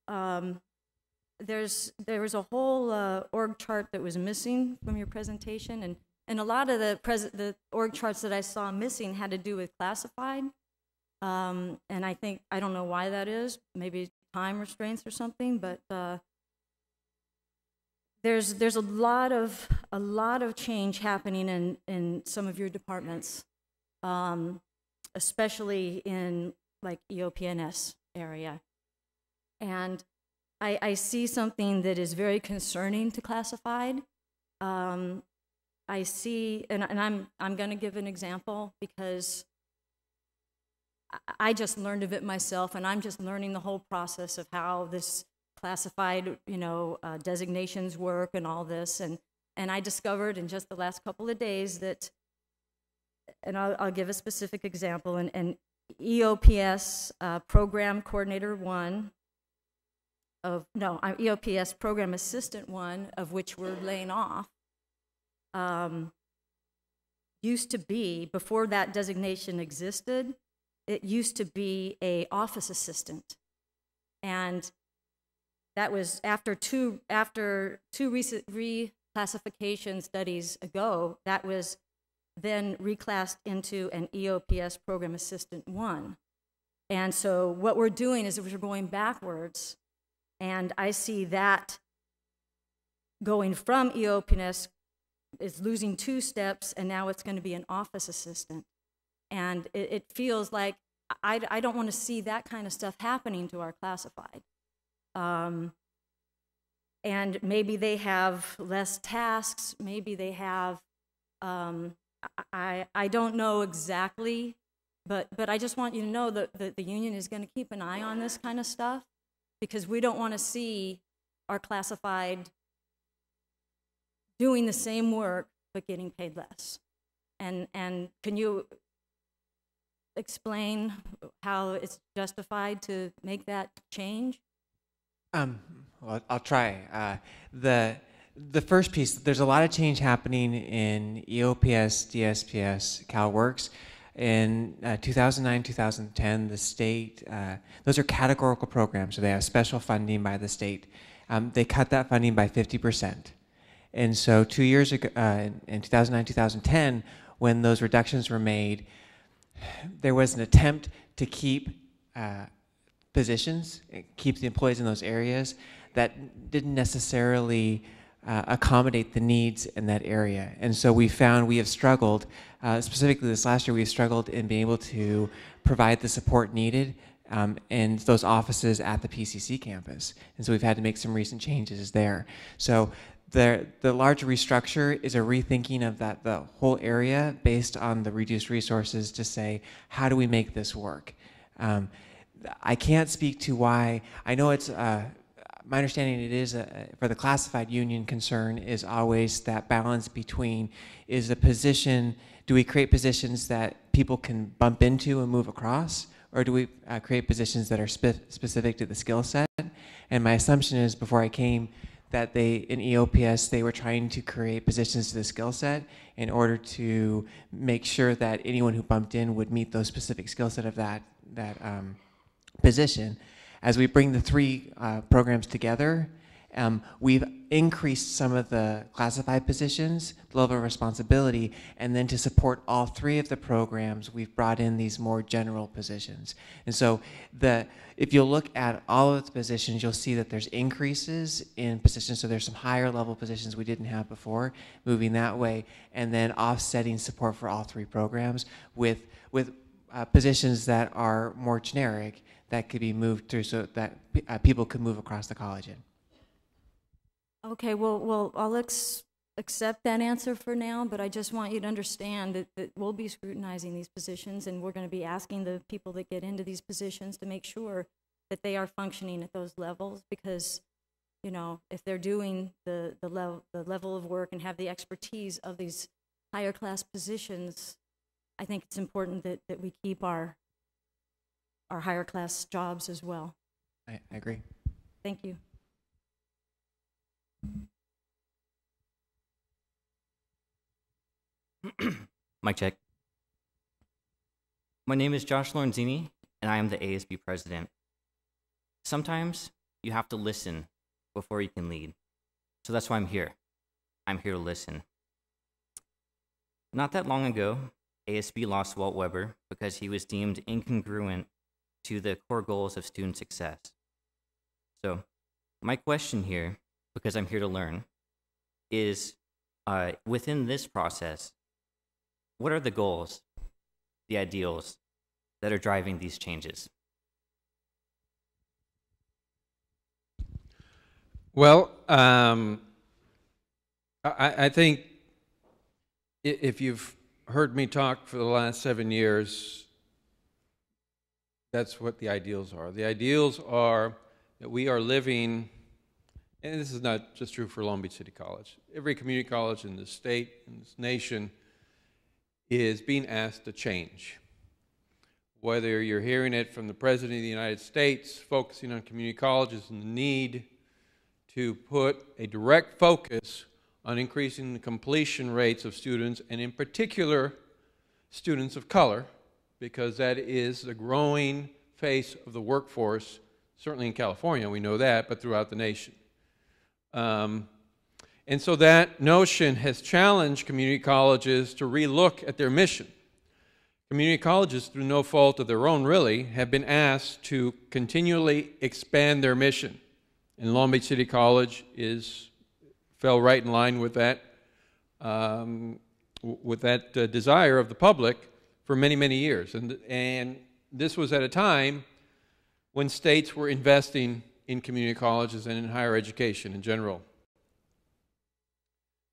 There was a whole org chart that was missing from your presentation, and a lot of the org charts that I saw missing had to do with classified. And I don't know why that is, maybe time restraints or something, but there's a lot of change happening in some of your departments, especially in like EOP&S area. And I see something that is very concerning to classified. I see, and I'm going to give an example, because I just learned of it myself, and I'm just learning the whole process of how this classified, you know, designations work and all this, and I discovered in just the last couple of days that, and I'll give a specific example, and EOPS Program Coordinator 1 EOPS Program Assistant 1, of which we're laying off, used to be, before that designation existed, it used to be an office assistant. And that was after two recent reclassification studies ago, that was then reclassed into an EOPS Program Assistant 1. And so what we're doing is we're going backwards, and I see that going from EOPS is losing 2 steps, and now it's going to be an office assistant. And it feels like I don't want to see that kind of stuff happening to our classified. And maybe they have less tasks, maybe they have, I don't know exactly, but I just want you to know that the union is going to keep an eye on this kind of stuff, because we don't want to see our classified doing the same work but getting paid less. And can you explain how it's justified to make that change? Well, I'll try. The first piece, there's a lot of change happening in EOPS, DSPS, CalWORKs. In 2009, 2010, the state, those are categorical programs, so they have special funding by the state. They cut that funding by 50%. And so 2 years ago, in 2009, 2010, when those reductions were made, there was an attempt to keep positions, keep the employees in those areas that didn't necessarily accommodate the needs in that area. And so we found we have struggled, specifically this last year, we've struggled in being able to provide the support needed in those offices at the PCC campus. And so we've had to make some recent changes there. So the larger restructure is a rethinking of the whole area based on the reduced resources to say, how do we make this work? I can't speak to why. I know it's, my understanding it is, for the classified union concern is always that balance between, is a position, do we create positions that people can bump into and move across, or do we create positions that are specific to the skill set? And my assumption is, before I came, that in EOPS, they were trying to create positions to the skill set in order to make sure that anyone who bumped in would meet those specific skill set of that position. As we bring the 3 programs together, we've increased some of the classified positions, the level of responsibility, and then to support all 3 of the programs, we've brought in these more general positions. And so if you look at all of the positions, you'll see that there's increases in positions. So there's some higher level positions we didn't have before, moving that way, and then offsetting support for all 3 programs with positions that are more generic that could be moved through so that people could move across the college in. Okay, well, I'll accept that answer for now, but I just want you to understand that we'll be scrutinizing these positions, and we're going to be asking the people that get into these positions to make sure that they are functioning at those levels, because, you know, if they're doing the level of work and have the expertise of these higher class positions, I think it's important that we keep our higher class jobs as well. I agree. Thank you. Mic check. My name is Josh Lorenzini, and I am the ASB president. Sometimes you have to listen before you can lead. So that's why I'm here. I'm here to listen. Not that long ago, ASB lost Walt Weber because he was deemed incongruent to the core goals of student success. So my question here, because I'm here to learn, is within this process, what are the goals, the ideals that are driving these changes? Well, I think if you've heard me talk for the last 7 years, that's what the ideals are. The ideals are that we are living, and this is not just true for Long Beach City College. Every community college in this state, in this nation, is being asked to change. Whether you're hearing it from the President of the United States, focusing on community colleges and the need to put a direct focus on increasing the completion rates of students, and in particular, students of color, because that is the growing face of the workforce certainly in California, we know that, but throughout the nation. And so that notion has challenged community colleges to relook at their mission. Community colleges, through no fault of their own really, have been asked to continually expand their mission. And Long Beach City College fell right in line with that, desire of the public for many, many years. And this was at a time when states were investing in community colleges and in higher education in general.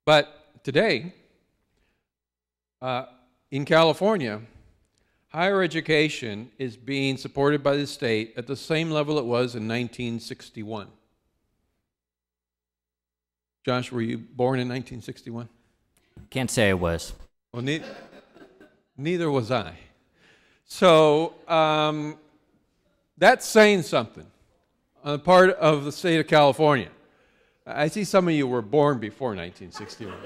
But today, in California, higher education is being supported by the state at the same level it was in 1961. Josh, were you born in 1961? Can't say I was. Well, neither was I. So that's saying something on the part of the state of California. I see some of you were born before 1961.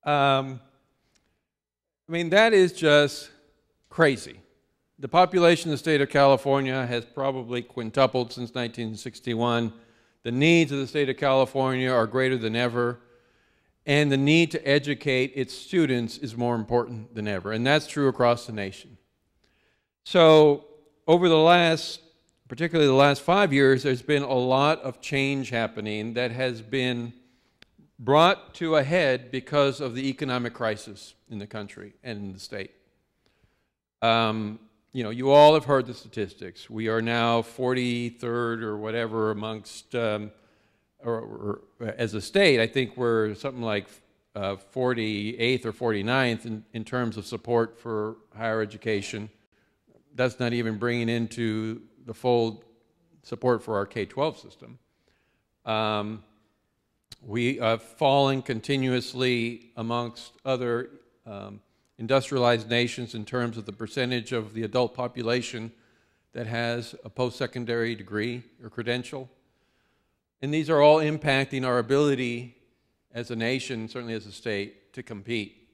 I mean, that is just crazy. The population of the state of California has probably quintupled since 1961. The needs of the state of California are greater than ever, and the need to educate its students is more important than ever, and that's true across the nation. So over particularly the last 5 years, there's been a lot of change happening that has been brought to a head because of the economic crisis in the country and in the state. You know, you all have heard the statistics. We are now 43rd or whatever amongst, or as a state, I think we're something like 48th or 49th in terms of support for higher education. That's not even bringing into the full support for our K-12 system. We have fallen continuously amongst other industrialized nations in terms of the percentage of the adult population that has a post-secondary degree or credential. And these are all impacting our ability as a nation, certainly as a state, to compete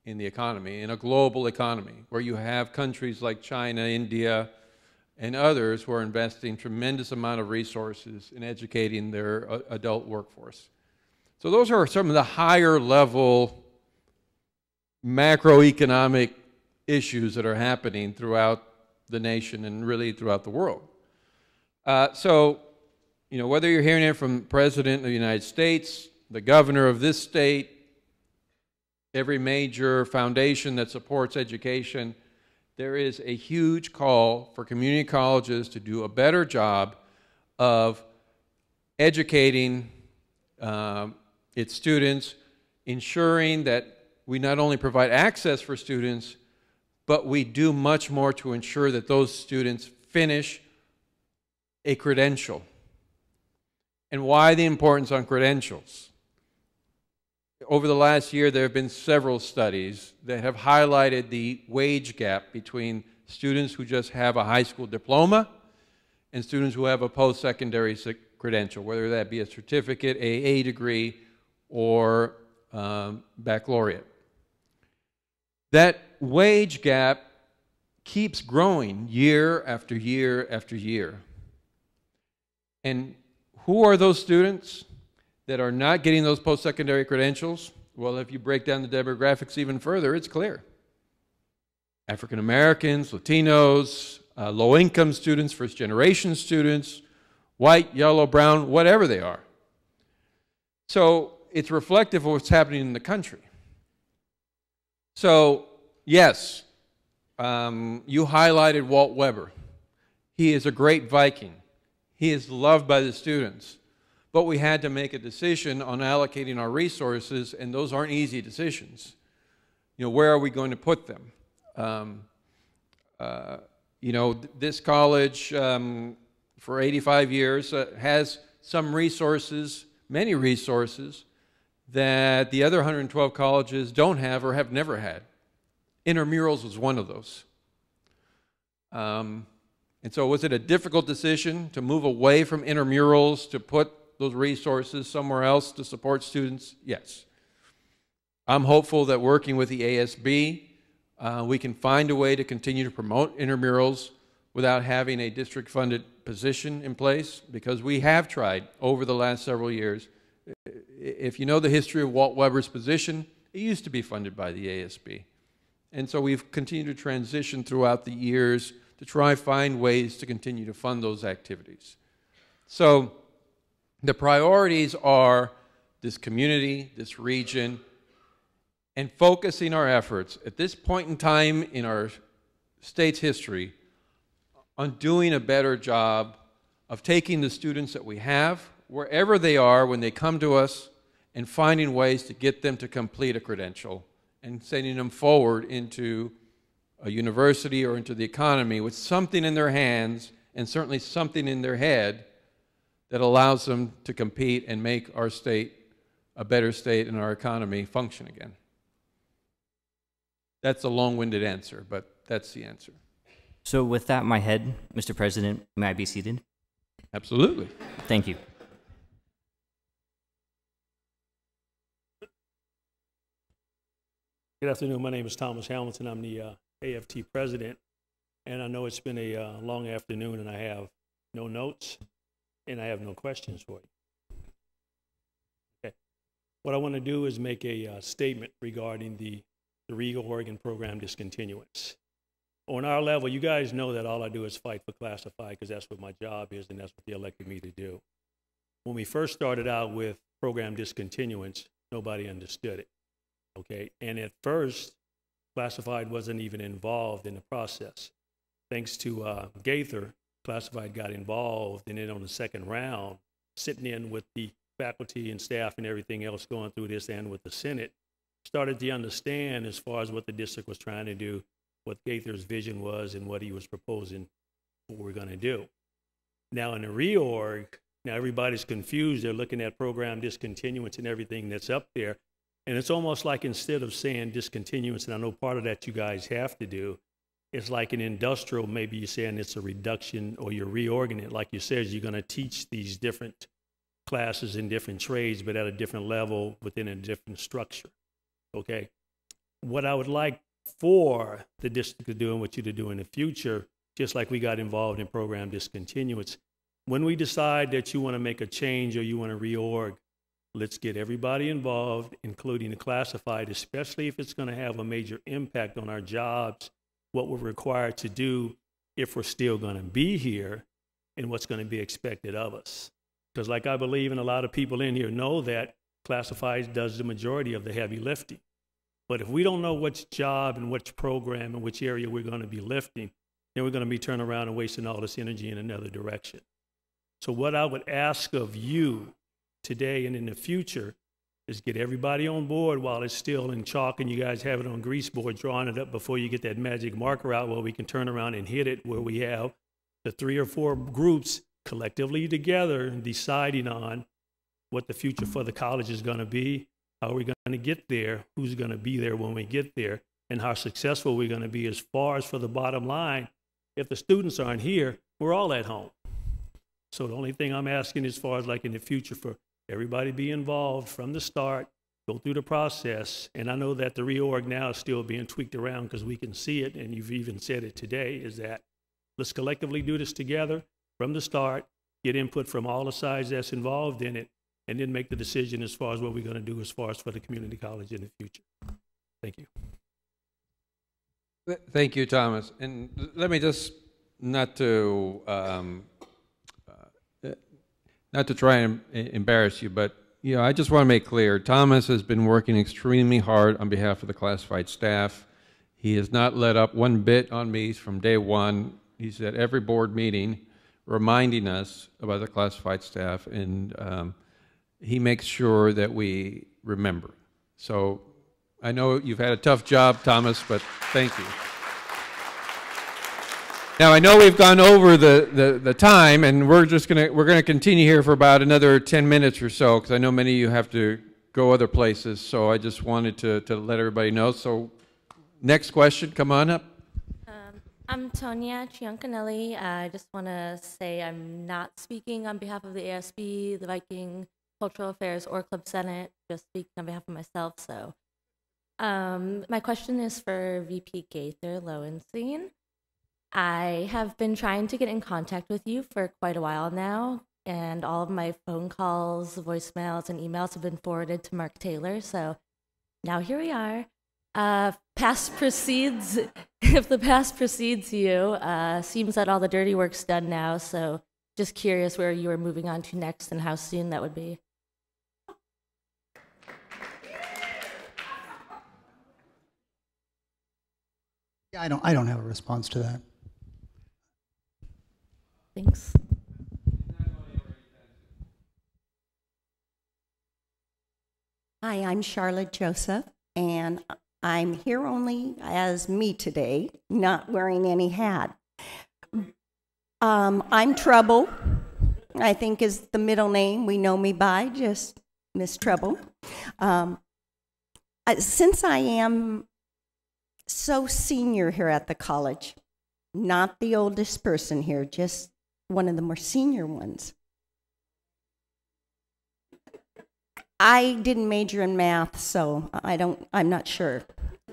in the economy, in a global economy, where you have countries like China, India, and others who are investing tremendous amount of resources in educating their adult workforce. So those are some of the higher level macroeconomic issues that are happening throughout the nation and really throughout the world. So, you know, whether you're hearing it from the President of the United States, the governor of this state, every major foundation that supports education, there is a huge call for community colleges to do a better job of educating its students, ensuring that we not only provide access for students, but we do much more to ensure that those students finish a credential. And why the importance on credentials? Over the last year, there have been several studies that have highlighted the wage gap between students who just have a high school diploma and students who have a post-secondary credential, whether that be a certificate, AA degree, or baccalaureate. That wage gap keeps growing year after year after year. And who are those students that are not getting those post-secondary credentials? Well, if you break down the demographics even further, it's clear. African Americans, Latinos, low-income students, first-generation students, white, yellow, brown, whatever they are. So it's reflective of what's happening in the country. So, yes, you highlighted Walt Weber. He is a great Viking. He is loved by the students. But we had to make a decision on allocating our resources, and those aren't easy decisions. You know, where are we going to put them? You know, this college, for 85 years, has some resources, many resources, that the other 112 colleges don't have or have never had. Intramurals was one of those. And so was it a difficult decision to move away from intramurals to put those resources somewhere else to support students? Yes. I'm hopeful that working with the ASB, We can find a way to continue to promote intramurals without having a district-funded position in place, because we have tried over the last several years. If you know the history of Walt Weber's position, it used to be funded by the ASB. And so we've continued to transition throughout the years to try to find ways to continue to fund those activities. So the priorities are this community, this region, and focusing our efforts at this point in time in our state's history on doing a better job of taking the students that we have, wherever they are when they come to us, and finding ways to get them to complete a credential and sending them forward into a university or into the economy with something in their hands and certainly something in their head that allows them to compete and make our state a better state and our economy function again. That's a long-winded answer, but that's the answer. So with that in my head, Mr. President, may I be seated? Absolutely. Thank you. Good afternoon. My name is Thomas Hamilton. I'm the AFT president, and I know it's been a long afternoon, and I have no notes, and I have no questions for you. Okay. What I want to do is make a statement regarding the reorg and program discontinuance. On our level, you guys know that all I do is fight for classified, because that's what my job is, and that's what they elected me to do. When we first started out with program discontinuance, nobody understood it. Okay, and at first, classified wasn't even involved in the process. Thanks to Gaither, classified got involved, and then on the second round, sitting in with the faculty and staff and everything else going through this and with the Senate, started to understand as far as what the district was trying to do, what Gaither's vision was, and what he was proposing, what we're going to do. Now in the reorg, now everybody's confused. They're looking at program discontinuance and everything that's up there. And it's almost like instead of saying discontinuance, and I know part of that you guys have to do, it's like an industrial, maybe you're saying it's a reduction or you're reorganizing it. Like you said, you're going to teach these different classes in different trades, but at a different level within a different structure. Okay? What I would like for the district to do and what you to do in the future, just like we got involved in program discontinuance, when we decide that you want to make a change or you want to reorg, let's get everybody involved, including the classified, especially if it's going to have a major impact on our jobs, what we're required to do if we're still going to be here, and what's going to be expected of us. Because like I believe, and a lot of people in here know that classified does the majority of the heavy lifting. But if we don't know which job and which program and which area we're going to be lifting, then we're going to be turning around and wasting all this energy in another direction. So what I would ask of you today and in the future is get everybody on board while it's still in chalk and you guys have it on grease board, drawing it up before you get that magic marker out where we can turn around and hit it, where we have the 3 or 4 groups collectively together and deciding on what the future for the college is going to be, how are we going to get there, who's going to be there when we get there, and how successful we're going to be as far as for the bottom line. If the students aren't here, we're all at home. So the only thing I'm asking as far as like in the future for everybody be involved from the start, go through the process. And I know that the reorg now is still being tweaked around because we can see it, and you've even said it today, is that let's collectively do this together from the start, get input from all the sides that's involved in it, and then make the decision as far as what we're going to do as far as for the community college in the future. Thank you. Thank you, Thomas. And let me just, not to try and embarrass you, but I just want to make clear, Thomas has been working extremely hard on behalf of the classified staff. He has not let up one bit on me from day one. He's at every board meeting reminding us about the classified staff, and he makes sure that we remember. So I know you've had a tough job, Thomas, but thank you. Now I know we've gone over the time, and we're gonna continue here for about another 10 minutes or so, because I know many of you have to go other places. So I just wanted to let everybody know. So next question, come on up. I'm Tonya Ciancanelli. I just want to say I'm not speaking on behalf of the ASB, the Viking Cultural Affairs, or Club Senate, just speaking on behalf of myself. So My question is for VP Gaither Lowenstein. I have been trying to get in contact with you for quite a while now, and all of my phone calls, voicemails, and emails have been forwarded to Mark Taylor, so now here we are. Past precedes, if the past precedes you, seems that all the dirty work's done now, so just curious where you are moving on to next and how soon that would be. Yeah, I don't have a response to that. Thanks. Hi, I'm Charlotte Joseph, and I'm here only as me today, not wearing any hat. I'm Trouble, I think is the middle name we know me by, just Miss Trouble. Since I am so senior here at the college, not the oldest person here, just one of the more senior ones. I didn't major in math, so I'm not sure.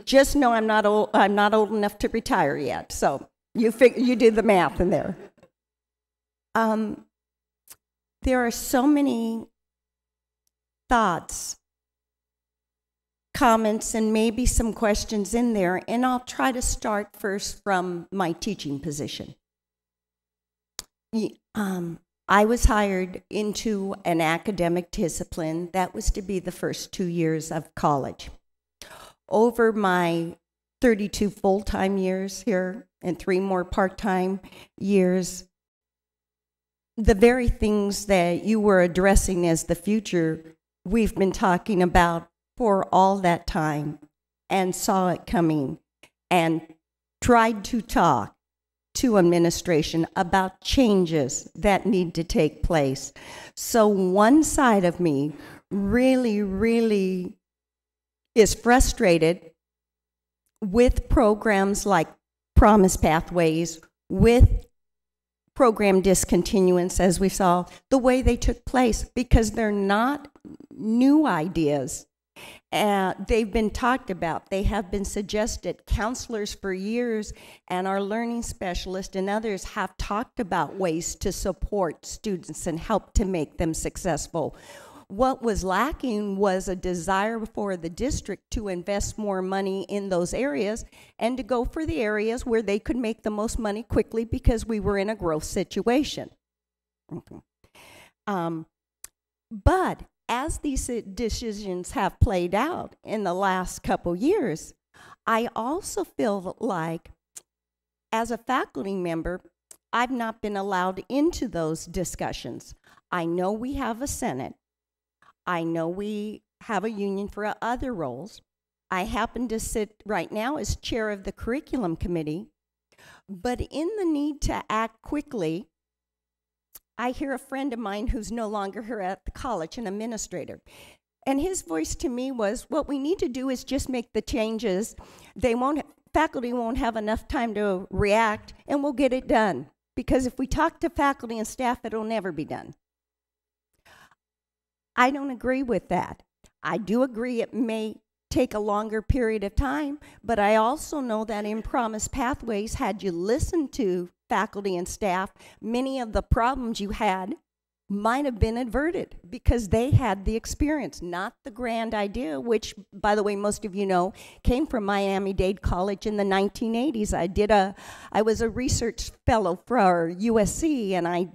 Just know I'm not old enough to retire yet, so you did the math in there. There are so many thoughts, comments, and maybe some questions in there, and I'll try to start first from my teaching position. I was hired into an academic discipline that was to be the first 2 years of college. Over my 32 full-time years here and 3 more part-time years, the very things that you were addressing as the future, we've been talking about for all that time and saw it coming and tried to talk to administration about changes that need to take place. So one side of me really is frustrated with programs like Promise Pathways, with program discontinuance, as we saw, the way they took place, because they're not new ideas. They've been talked about. They have been suggested. Counselors for years and our learning specialists and others have talked about ways to support students and help to make them successful. What was lacking was a desire for the district to invest more money in those areas and to go for the areas where they could make the most money quickly because we were in a growth situation. But as these decisions have played out in the last couple years, I also feel like, as a faculty member, I've not been allowed into those discussions. I know we have a Senate. I know we have a union for other roles. I happen to sit right now as chair of the curriculum committee, but in the need to act quickly, I hear a friend of mine who's no longer here at the college, an administrator, and his voice to me was, what we need to do is just make the changes. Faculty won't have enough time to react, and we'll get it done. Because if we talk to faculty and staff, it'll never be done. I don't agree with that. I do agree it may take a longer period of time, but I also know that in Promise Pathways, had you listened to faculty and staff, many of the problems you had might have been averted because they had the experience, not the grand idea, which, by the way, most of you know, came from Miami-Dade College in the 1980s. I was a research fellow for USC, and I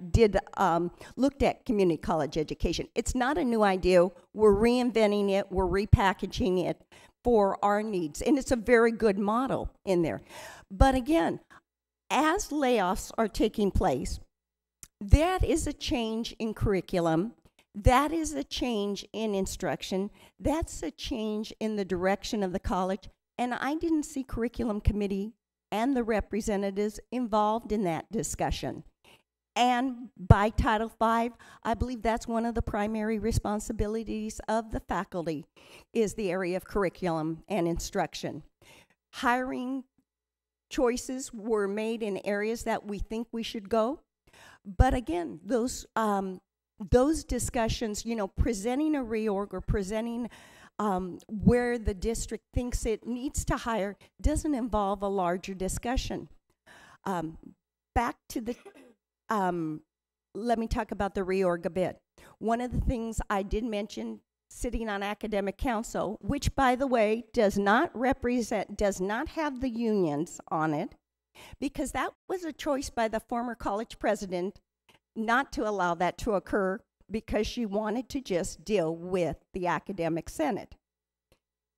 looked at community college education. It's not a new idea. We're reinventing it. We're repackaging it for our needs, and it's a very good model in there. But again, as layoffs are taking place, that is a change in curriculum. That is a change in instruction. That's a change in the direction of the college. And I didn't see curriculum committee and the representatives involved in that discussion. And by Title V, I believe that's one of the primary responsibilities of the faculty, is the area of curriculum and instruction. Hiring choices were made in areas that we think we should go. But again, those discussions, presenting a reorg or presenting where the district thinks it needs to hire doesn't involve a larger discussion. Back to the, let me talk about the reorg a bit. One of the things I did mention, sitting on academic council, which by the way does not have the unions on it, because that was a choice by the former college president not to allow that to occur, because she wanted to just deal with the academic senate.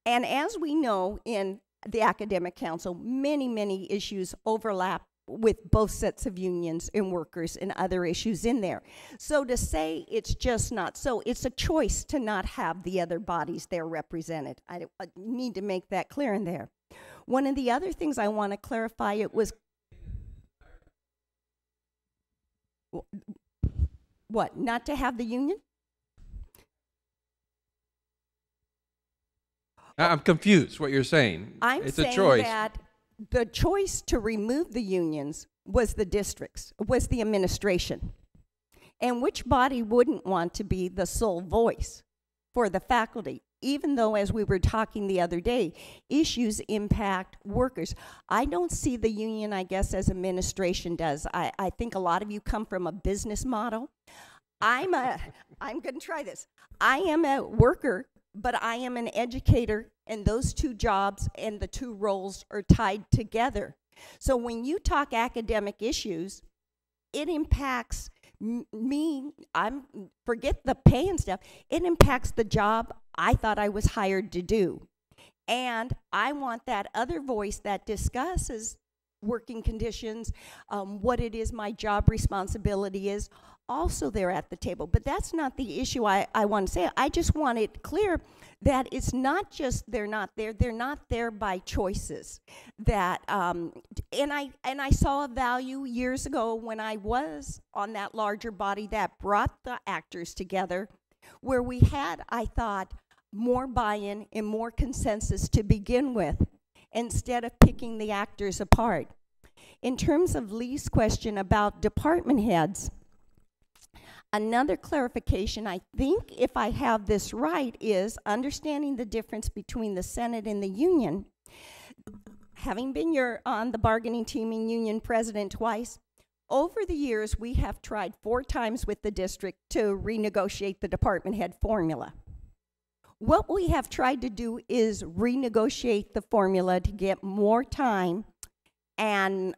And as we know, in the academic council, many issues overlap with both sets of unions and workers and other issues in there. So to say it's just not so, it's a choice to not have the other bodies there represented. I need to make that clear in there. One of the other things I want to clarify, it was what, not to have the union? I'm confused what you're saying. It's a choice. That the choice to remove the unions was the districts, was the administration. And which body wouldn't want to be the sole voice for the faculty? Even though, as we were talking the other day, issues impact workers. I don't see the union, I guess, as administration does. I think a lot of you come from a business model. I'm going to try this. I am a worker, but I am an educator, and those two jobs and the two roles are tied together. So when you talk academic issues, it impacts me. Forget the pay and stuff. It impacts the job I thought I was hired to do. And I want that other voice that discusses working conditions, what it is my job responsibility is, also there at the table. But that's not the issue I want to say. I just want it clear that it's not just they're not there by choices. That and I saw a value years ago when I was on that larger body that brought the actors together, where we had, I thought, more buy-in and more consensus to begin with, instead of picking the actors apart. In terms of Lee's question about department heads, another clarification, I think, if I have this right, is understanding the difference between the Senate and the union. Having been on the bargaining team and union president twice, over the years we have tried 4 times with the district to renegotiate the department head formula. What we have tried to do is renegotiate the formula to get more time and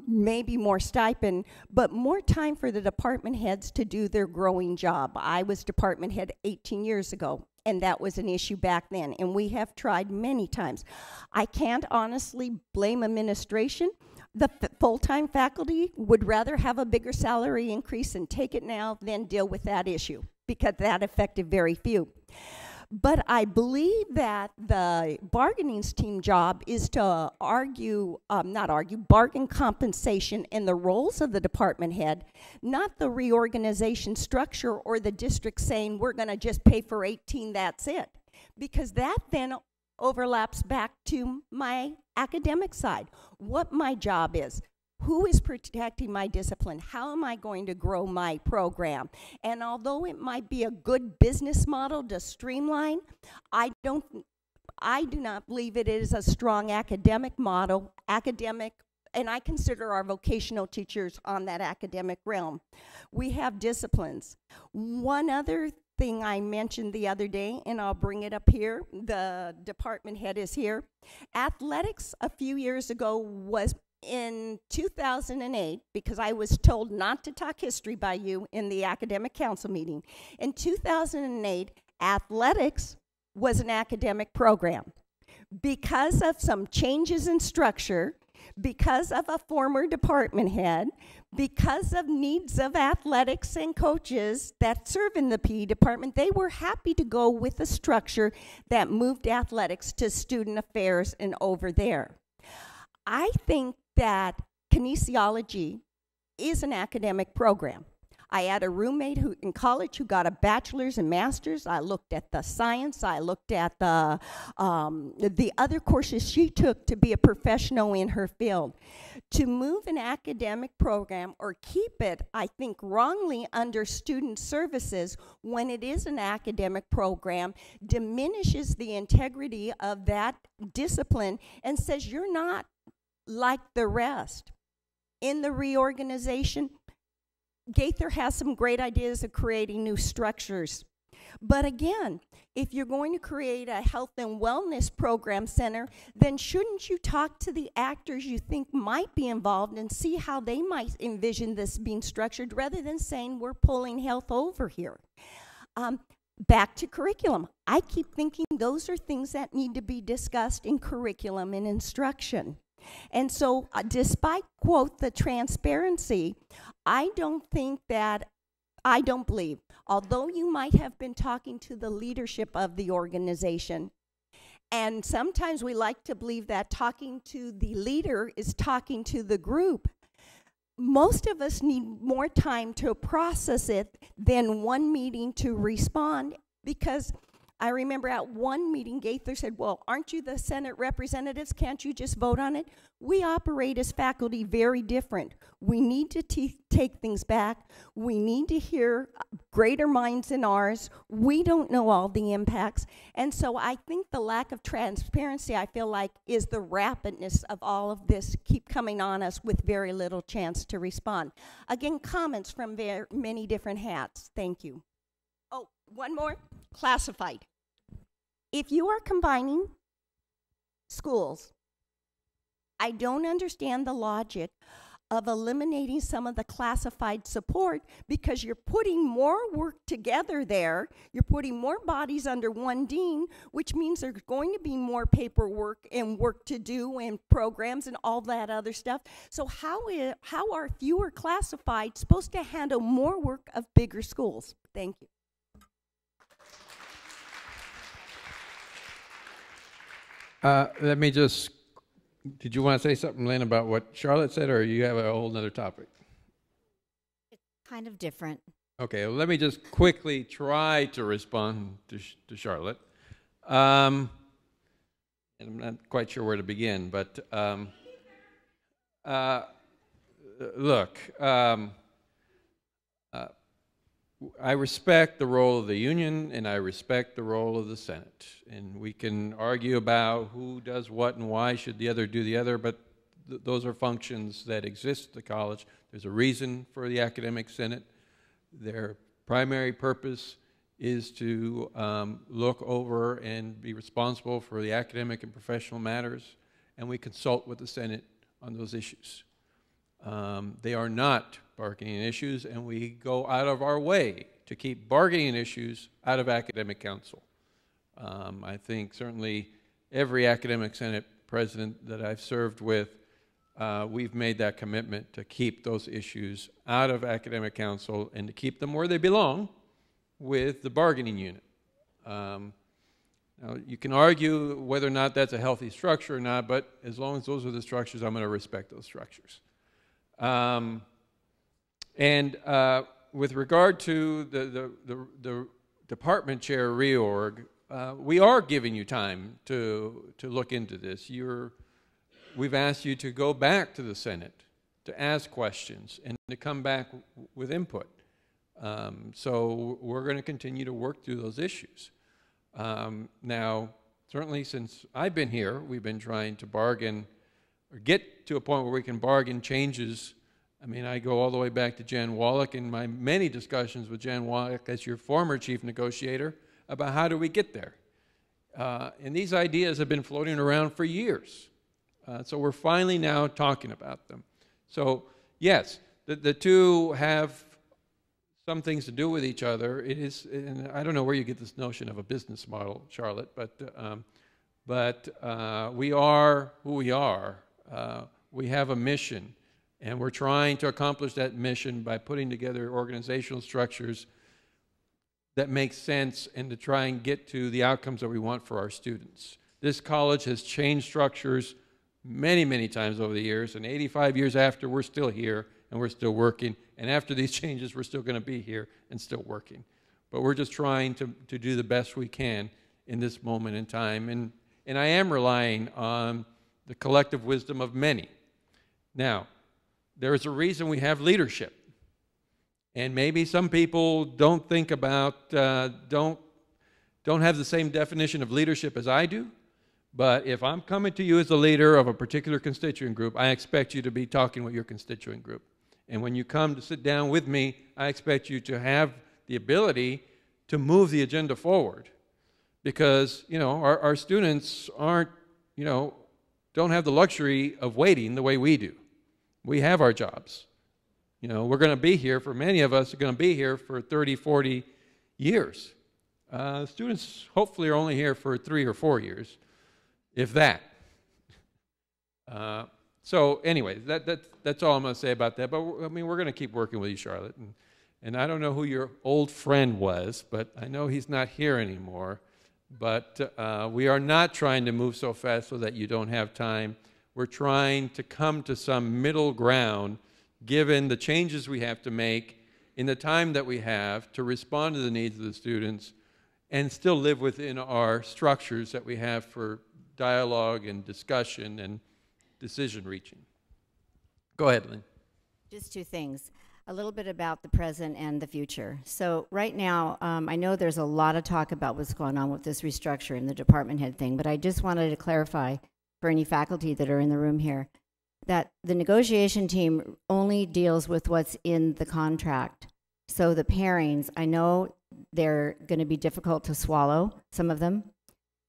maybe more stipend, but more time for the department heads to do their growing job. I was department head 18 years ago, and that was an issue back then, and we have tried many times. I can't honestly blame administration. The full-time faculty would rather have a bigger salary increase and take it now than deal with that issue, because that affected very few. But I believe that the bargaining team job is to bargain compensation and the roles of the department head, not the reorganization structure or the district saying we're going to just pay for 18, that's it. Because that then overlaps back to my academic side, what my job is. Who is protecting my discipline? How am I going to grow my program? And although it might be a good business model to streamline, I do not believe it is a strong academic model. And I consider our vocational teachers on that academic realm. We have disciplines. One other thing I mentioned the other day, and I'll bring it up here, the department head is here. Athletics a few years ago was in 2008, because I was told not to talk history by you in the academic council meeting. In 2008, athletics was an academic program. Because of some changes in structure, because of a former department head, because of needs of athletics and coaches that serve in the PE department, they were happy to go with a structure that moved athletics to student affairs and over there. I think that kinesiology is an academic program. I had a roommate who in college who got a bachelor's and master's. I looked at the science. I looked at the other courses she took to be a professional in her field. To move an academic program or keep it, I think, wrongly under student services when it is an academic program diminishes the integrity of that discipline and says you're not like the rest. In the reorganization, Gaither has some great ideas of creating new structures. But again, if you're going to create a health and wellness program center, then shouldn't you talk to the actors you think might be involved and see how they might envision this being structured rather than saying we're pulling health over here? Back to curriculum. I keep thinking those are things that need to be discussed in curriculum and instruction. And so, despite, quote, the transparency, I don't believe, although you might have been talking to the leadership of the organization, and sometimes we like to believe that talking to the leader is talking to the group, most of us need more time to process it than one meeting to respond, because I remember at one meeting, Gaither said, well, aren't you the Senate representatives? Can't you just vote on it? We operate as faculty very different. We need to take things back. We need to hear greater minds than ours. We don't know all the impacts. And so I think the lack of transparency, I feel like, is the rapidness of all of this keep coming on us with very little chance to respond. Again, comments from many different hats. Thank you. Oh, one more. Classified. If you are combining schools, I don't understand the logic of eliminating some of the classified support because you're putting more work together there. You're putting more bodies under one dean, which means there's going to be more paperwork and work to do and programs and all that other stuff. So how are fewer classified supposed to handle more work of bigger schools? Thank you. Let me just, did you want to say something, Lynn, about what Charlotte said, or you have a whole other topic? It's kind of different. Okay, well, let me just quickly try to respond to Charlotte. And I'm not quite sure where to begin, but look, I respect the role of the union, and I respect the role of the Senate. And we can argue about who does what and why should the other do the other, but those are functions that exist at the college. There's a reason for the Academic Senate. Their primary purpose is to look over and be responsible for the academic and professional matters, and we consult with the Senate on those issues. They are not bargaining issues, and we go out of our way to keep bargaining issues out of Academic Council. I think certainly every Academic Senate president that I've served with, we've made that commitment to keep those issues out of Academic Council and to keep them where they belong with the bargaining unit. Now, you can argue whether or not that's a healthy structure or not, but as long as those are the structures, I'm going to respect those structures. With regard to the department chair reorg, we are giving you time to look into this. We've asked you to go back to the Senate to ask questions and to come back with input. So we're going to continue to work through those issues. Now, certainly since I've been here, we've been trying to bargain or get to a point where we can bargain changes. I mean, I go all the way back to Jan Wallach in my many discussions with Jan Wallach as your former chief negotiator about how do we get there. And these ideas have been floating around for years. So we're finally now talking about them. So yes, the two have some things to do with each other. It is, and I don't know where you get this notion of a business model, Charlotte, but we are who we are. We have a mission, and we're trying to accomplish that mission by putting together organizational structures that make sense and to try and get to the outcomes that we want for our students. This college has changed structures many, many times over the years, and 85 years after, we're still here, and we're still working. And after these changes, we're still going to be here and still working. But we're just trying to do the best we can in this moment in time. And I am relying on the collective wisdom of many. Now, there is a reason we have leadership. And maybe some people don't think about, don't have the same definition of leadership as I do. But if I'm coming to you as a leader of a particular constituent group, I expect you to be talking with your constituent group. And when you come to sit down with me, I expect you to have the ability to move the agenda forward. Because, you know, our students aren't, you know, don't have the luxury of waiting the way we do. We have our jobs. You know, we're going to be here, for many of us, are going to be here for 30, 40 years. Students hopefully are only here for 3 or 4 years, if that. So anyway, that's all I'm going to say about that. But I mean, we're going to keep working with you, Charlotte. And I don't know who your old friend was, but I know he's not here anymore. But we are not trying to move so fast so that you don't have time. We're trying to come to some middle ground, given the changes we have to make in the time that we have to respond to the needs of the students and still live within our structures that we have for dialogue and discussion and decision reaching. Go ahead, Lynn. Just two things. A little bit about the present and the future. So right now, I know there's a lot of talk about what's going on with this restructure and the department head thing, but I just wanted to clarify for any faculty that are in the room here that the negotiation team only deals with what's in the contract. So the pairings, I know they're going to be difficult to swallow, some of them,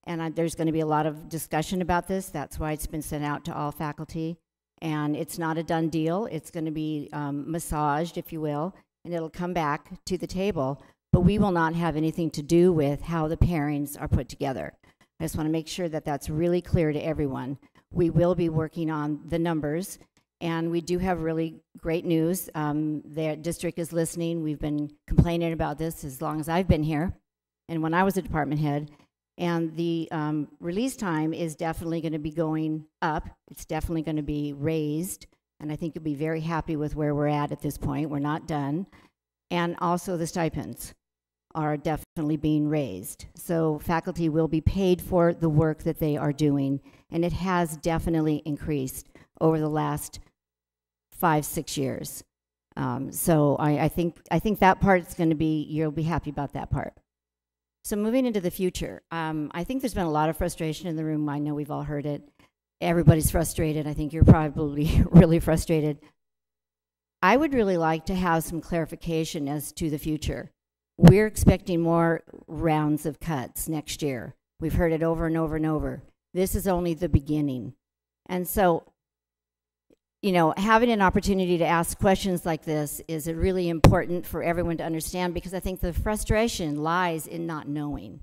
and there's going to be a lot of discussion about this. That's why it's been sent out to all faculty. And it's not a done deal. It's going to be massaged, if you will, and it'll come back to the table, but we will not have anything to do with how the pairings are put together. I just want to make sure that that's really clear to everyone. We will be working on the numbers, and we do have really great news. The district is listening. We've been complaining about this as long as I've been here, and when I was a department head. And the release time is definitely going to be going up. It's definitely going to be raised. And I think you'll be very happy with where we're at this point. We're not done. And also the stipends are definitely being raised. So faculty will be paid for the work that they are doing. And it has definitely increased over the last 5-6 years. So I think that part's going to be, you'll be happy about that part. So moving into the future, I think there's been a lot of frustration in the room. I know we've all heard it. Everybody's frustrated. I think you're probably really frustrated. I would really like to have some clarification as to the future. We're expecting more rounds of cuts next year. We've heard it over and over and over. This is only the beginning. And so, you know, having an opportunity to ask questions like this is really important for everyone to understand, because I think the frustration lies in not knowing.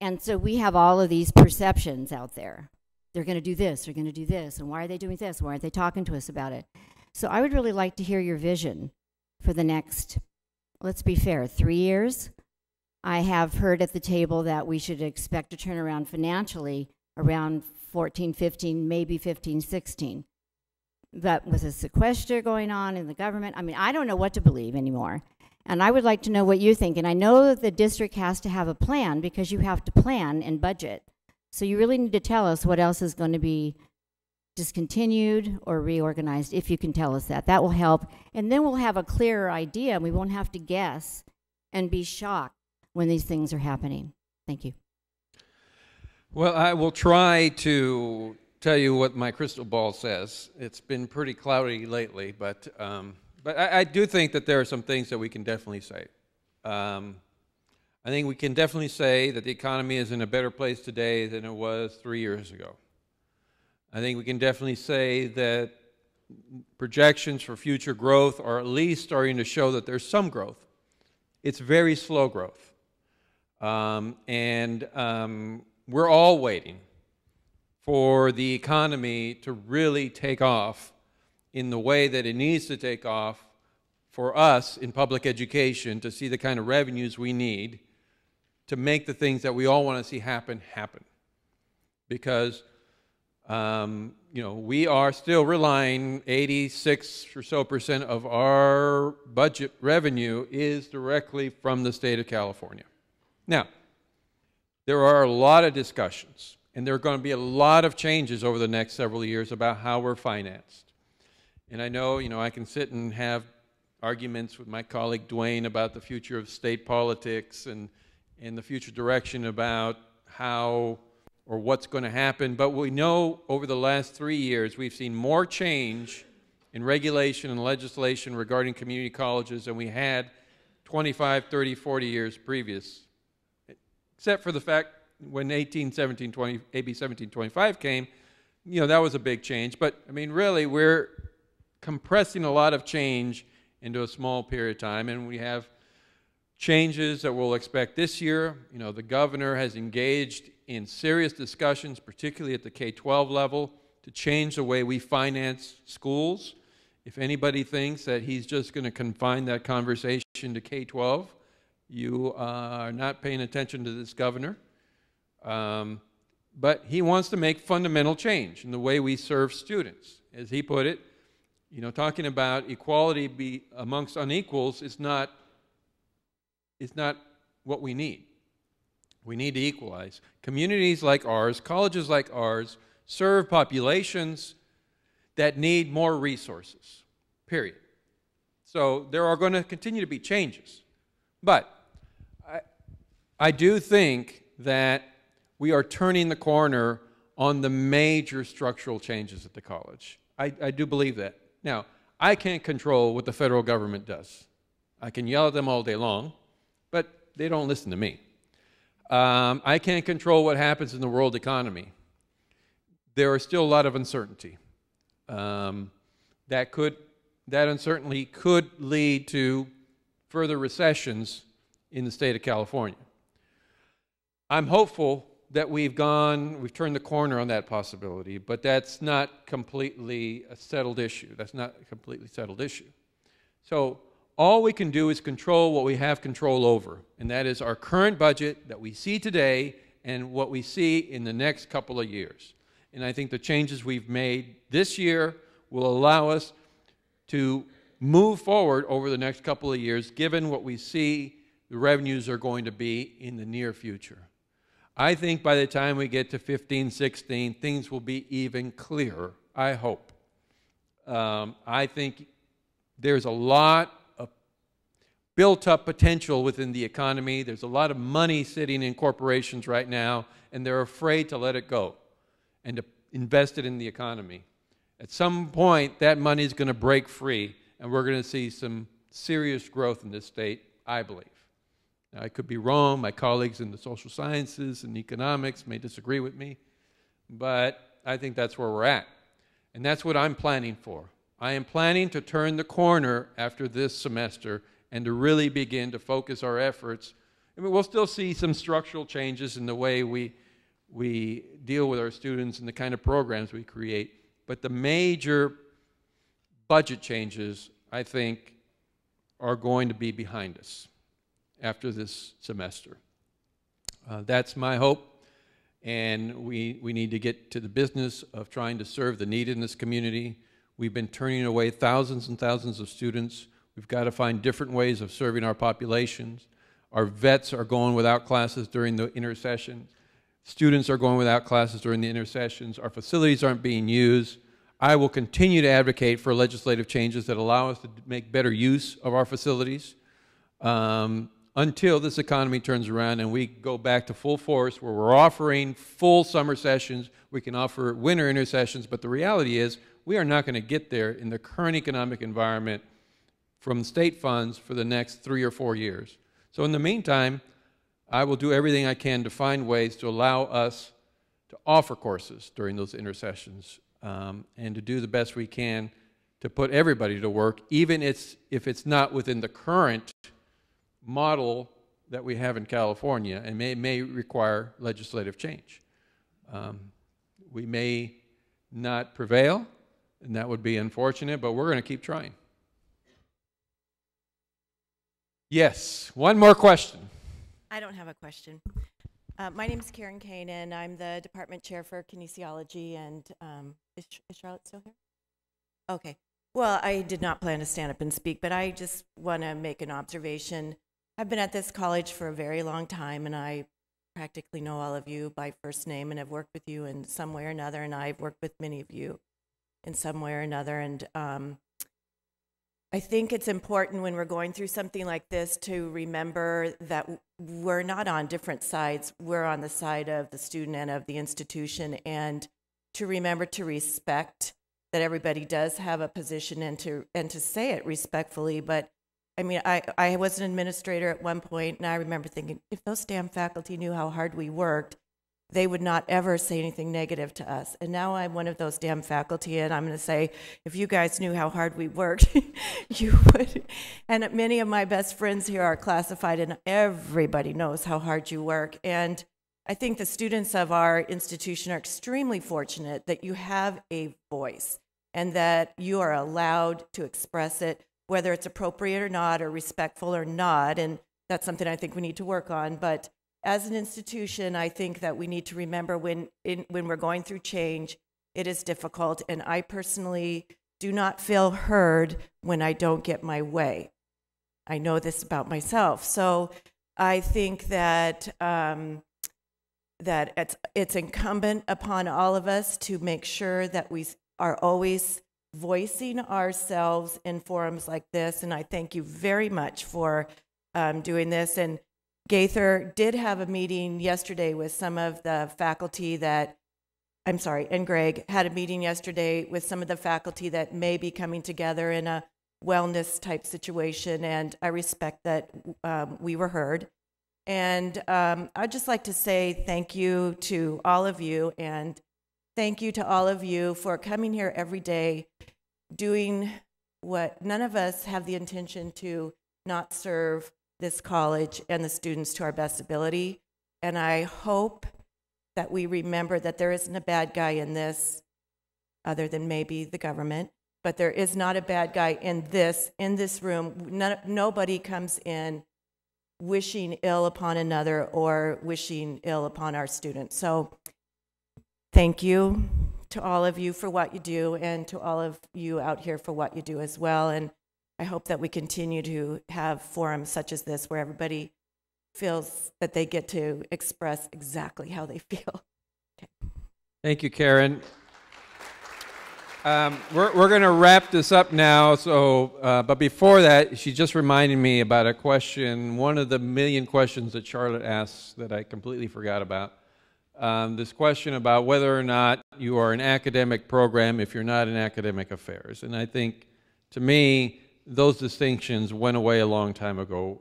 And so we have all of these perceptions out there. They're going to do this, they're going to do this, and why are they doing this? Why aren't they talking to us about it? So I would really like to hear your vision for the next, let's be fair, 3 years. I have heard at the table that we should expect a turnaround financially around 14, 15, maybe 15, 16. But with a sequester going on in the government, I mean, I don't know what to believe anymore. And I would like to know what you think. And I know that the district has to have a plan, because you have to plan and budget. So you really need to tell us what else is going to be discontinued or reorganized, if you can tell us that. That will help. And then we'll have a clearer idea, and we won't have to guess and be shocked when these things are happening. Thank you. Well, I will try to tell you what my crystal ball says. It's been pretty cloudy lately, but I do think that there are some things that we can definitely say. I think we can definitely say that the economy is in a better place today than it was 3 years ago. I think we can definitely say that projections for future growth are at least starting to show that there's some growth. It's very slow growth. We're all waiting for the economy to really take off in the way that it needs to take off for us in public education to see the kind of revenues we need to make the things that we all want to see happen. Because You know, we are still relying 86% or so of our budget revenue is directly from the state of California. Now, there are a lot of discussions, and there are going to be a lot of changes over the next several years about how we're financed. And I know, you know, I can sit and have arguments with my colleague Dwayne about the future of state politics and the future direction about how or what's going to happen, but we know over the last 3 years we've seen more change in regulation and legislation regarding community colleges than we had 25, 30, 40 years previous. Except for the fact when AB 1725 came, you know, that was a big change. But, I mean, really, we're compressing a lot of change into a small period of time, and we have changes that we'll expect this year. You know, the governor has engaged in serious discussions, particularly at the K-12 level, to change the way we finance schools. If anybody thinks that he's just going to confine that conversation to K-12, you are not paying attention to this governor. But he wants to make fundamental change in the way we serve students. As he put it, you know, talking about equality amongst unequals is not what we need. We need to equalize. Communities like ours, colleges like ours, serve populations that need more resources, period. So there are going to continue to be changes. But I do think that we are turning the corner on the major structural changes at the college. I do believe that. Now, I can't control what the federal government does. I can yell at them all day long, but they don't listen to me. I can't control what happens in the world economy. There is still a lot of uncertainty. That uncertainty could lead to further recessions in the state of California. I'm hopeful that we've turned the corner on that possibility, but that's not completely a settled issue. That's not a completely settled issue. So all we can do is control what we have control over, and that is our current budget that we see today and what we see in the next couple of years. And I think the changes we've made this year will allow us to move forward over the next couple of years, given what we see the revenues are going to be in the near future. I think by the time we get to 15, 16, things will be even clearer, I hope. I think there's a lot of built-up potential within the economy. There's a lot of money sitting in corporations right now, and they're afraid to let it go and to invest it in the economy. At some point, that money is going to break free, and we're going to see some serious growth in this state, I believe. Now, I could be wrong. My colleagues in the social sciences and economics may disagree with me, but I think that's where we're at. And that's what I'm planning for. I am planning to turn the corner after this semester and to really begin to focus our efforts. I mean, we'll still see some structural changes in the way we deal with our students and the kind of programs we create, but the major budget changes, I think, are going to be behind us after this semester. That's my hope, and we need to get to the business of trying to serve the need in this community. We've been turning away thousands and thousands of students. We've got to find different ways of serving our populations. Our vets are going without classes during the intersessions. Students are going without classes during the intersessions. Our facilities aren't being used. I will continue to advocate for legislative changes that allow us to make better use of our facilities until this economy turns around and we go back to full force where we're offering full summer sessions. We can offer winter intersessions, but the reality is we are not going to get there in the current economic environment from state funds for the next 3 or 4 years. So in the meantime, I will do everything I can to find ways to allow us to offer courses during those intersessions and to do the best we can to put everybody to work, even if it's not within the current model that we have in California, and may require legislative change. We may not prevail, and that would be unfortunate, but we're going to keep trying. Yes, one more question. I don't have a question. My name is Karen Kane, and I'm the department chair for kinesiology. And is Charlotte still here? Okay. Well, I did not plan to stand up and speak, but I just want to make an observation. I've been at this college for a very long time, and I practically know all of you by first name, and have worked with you in some way or another, and I've worked with many of you in some way or another. And I think it's important when we're going through something like this to remember that we're not on different sides. We're on the side of the student and of the institution, and to remember to respect that everybody does have a position, and to say it respectfully. But I mean, I was an administrator at one point, and I remember thinking, if those damn faculty knew how hard we worked, they would not ever say anything negative to us. And now I'm one of those damn faculty, and I'm going to say, if you guys knew how hard we worked, you would. And many of my best friends here are classified, and everybody knows how hard you work. And I think the students of our institution are extremely fortunate that you have a voice and that you are allowed to express it, whether it's appropriate or not, or respectful or not. And that's something I think we need to work on. But as an institution, I think that we need to remember when we're going through change, it is difficult. And I personally do not feel heard when I don't get my way. I know this about myself. So I think that that it's incumbent upon all of us to make sure that we are always voicing ourselves in forums like this. And I thank you very much for doing this. And Gaither did have a meeting yesterday with some of the faculty that, and Greg had a meeting yesterday with some of the faculty that may be coming together in a wellness type situation. And I respect that we were heard. And I'd just like to say thank you to all of you, and thank you to all of you for coming here every day, doing what none of us have the intention to not serve this college and the students to our best ability. And I hope that we remember that there isn't a bad guy in this other than maybe the government, but there is not a bad guy in this room. Nobody comes in wishing ill upon another or wishing ill upon our students. So thank you to all of you for what you do, and to all of you out here for what you do as well. And I hope that we continue to have forums such as this where everybody feels that they get to express exactly how they feel. Okay. Thank you, Karen. We're going to wrap this up now. So, but before that, she just reminded me about a question, one of the million questions that Charlotte asked that I completely forgot about. This question about whether or not you are an academic program if you're not in academic affairs. And I think, to me, those distinctions went away a long time ago.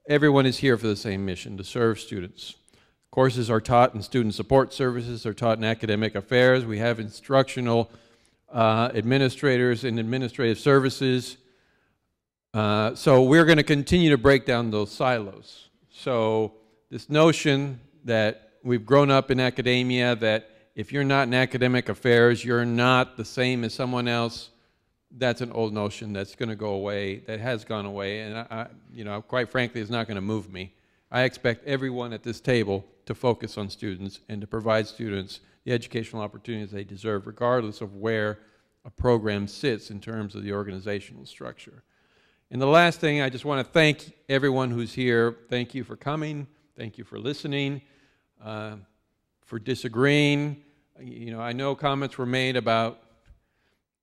Everyone is here for the same mission, to serve students. Courses are taught in student support services, are taught in academic affairs. We have instructional administrators in administrative services. So we're going to continue to break down those silos. So this notion that we've grown up in academia, that if you're not in academic affairs, you're not the same as someone else, that's an old notion that's going to go away, that has gone away, and quite frankly, it's not going to move me. I expect everyone at this table to focus on students and to provide students the educational opportunities they deserve, regardless of where a program sits in terms of the organizational structure. And the last thing, I just want to thank everyone who's here. Thank you for coming. Thank you for listening, for disagreeing. I know comments were made about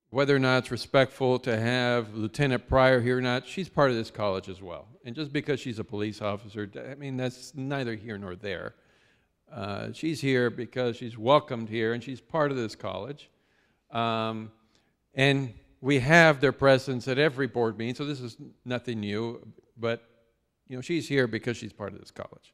whether or not it's respectful to have Lieutenant Pryor here or not. She's part of this college as well. And just because she's a police officer, I mean, that's neither here nor there. She's here because she's welcomed here, and she's part of this college. And we have their presence at every board meeting, so this is nothing new. But, she's here because she's part of this college.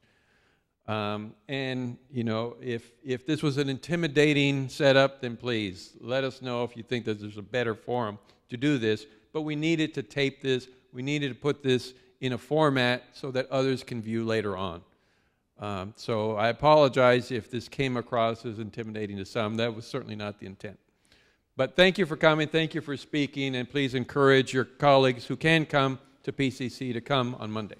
If this was an intimidating setup, then please let us know if you think that there's a better forum to do this. But we needed to tape this. We needed to put this in a format so that others can view later on. So I apologize if this came across as intimidating to some. That was certainly not the intent. But thank you for coming. Thank you for speaking. And please encourage your colleagues who can come to PCC to come on Monday.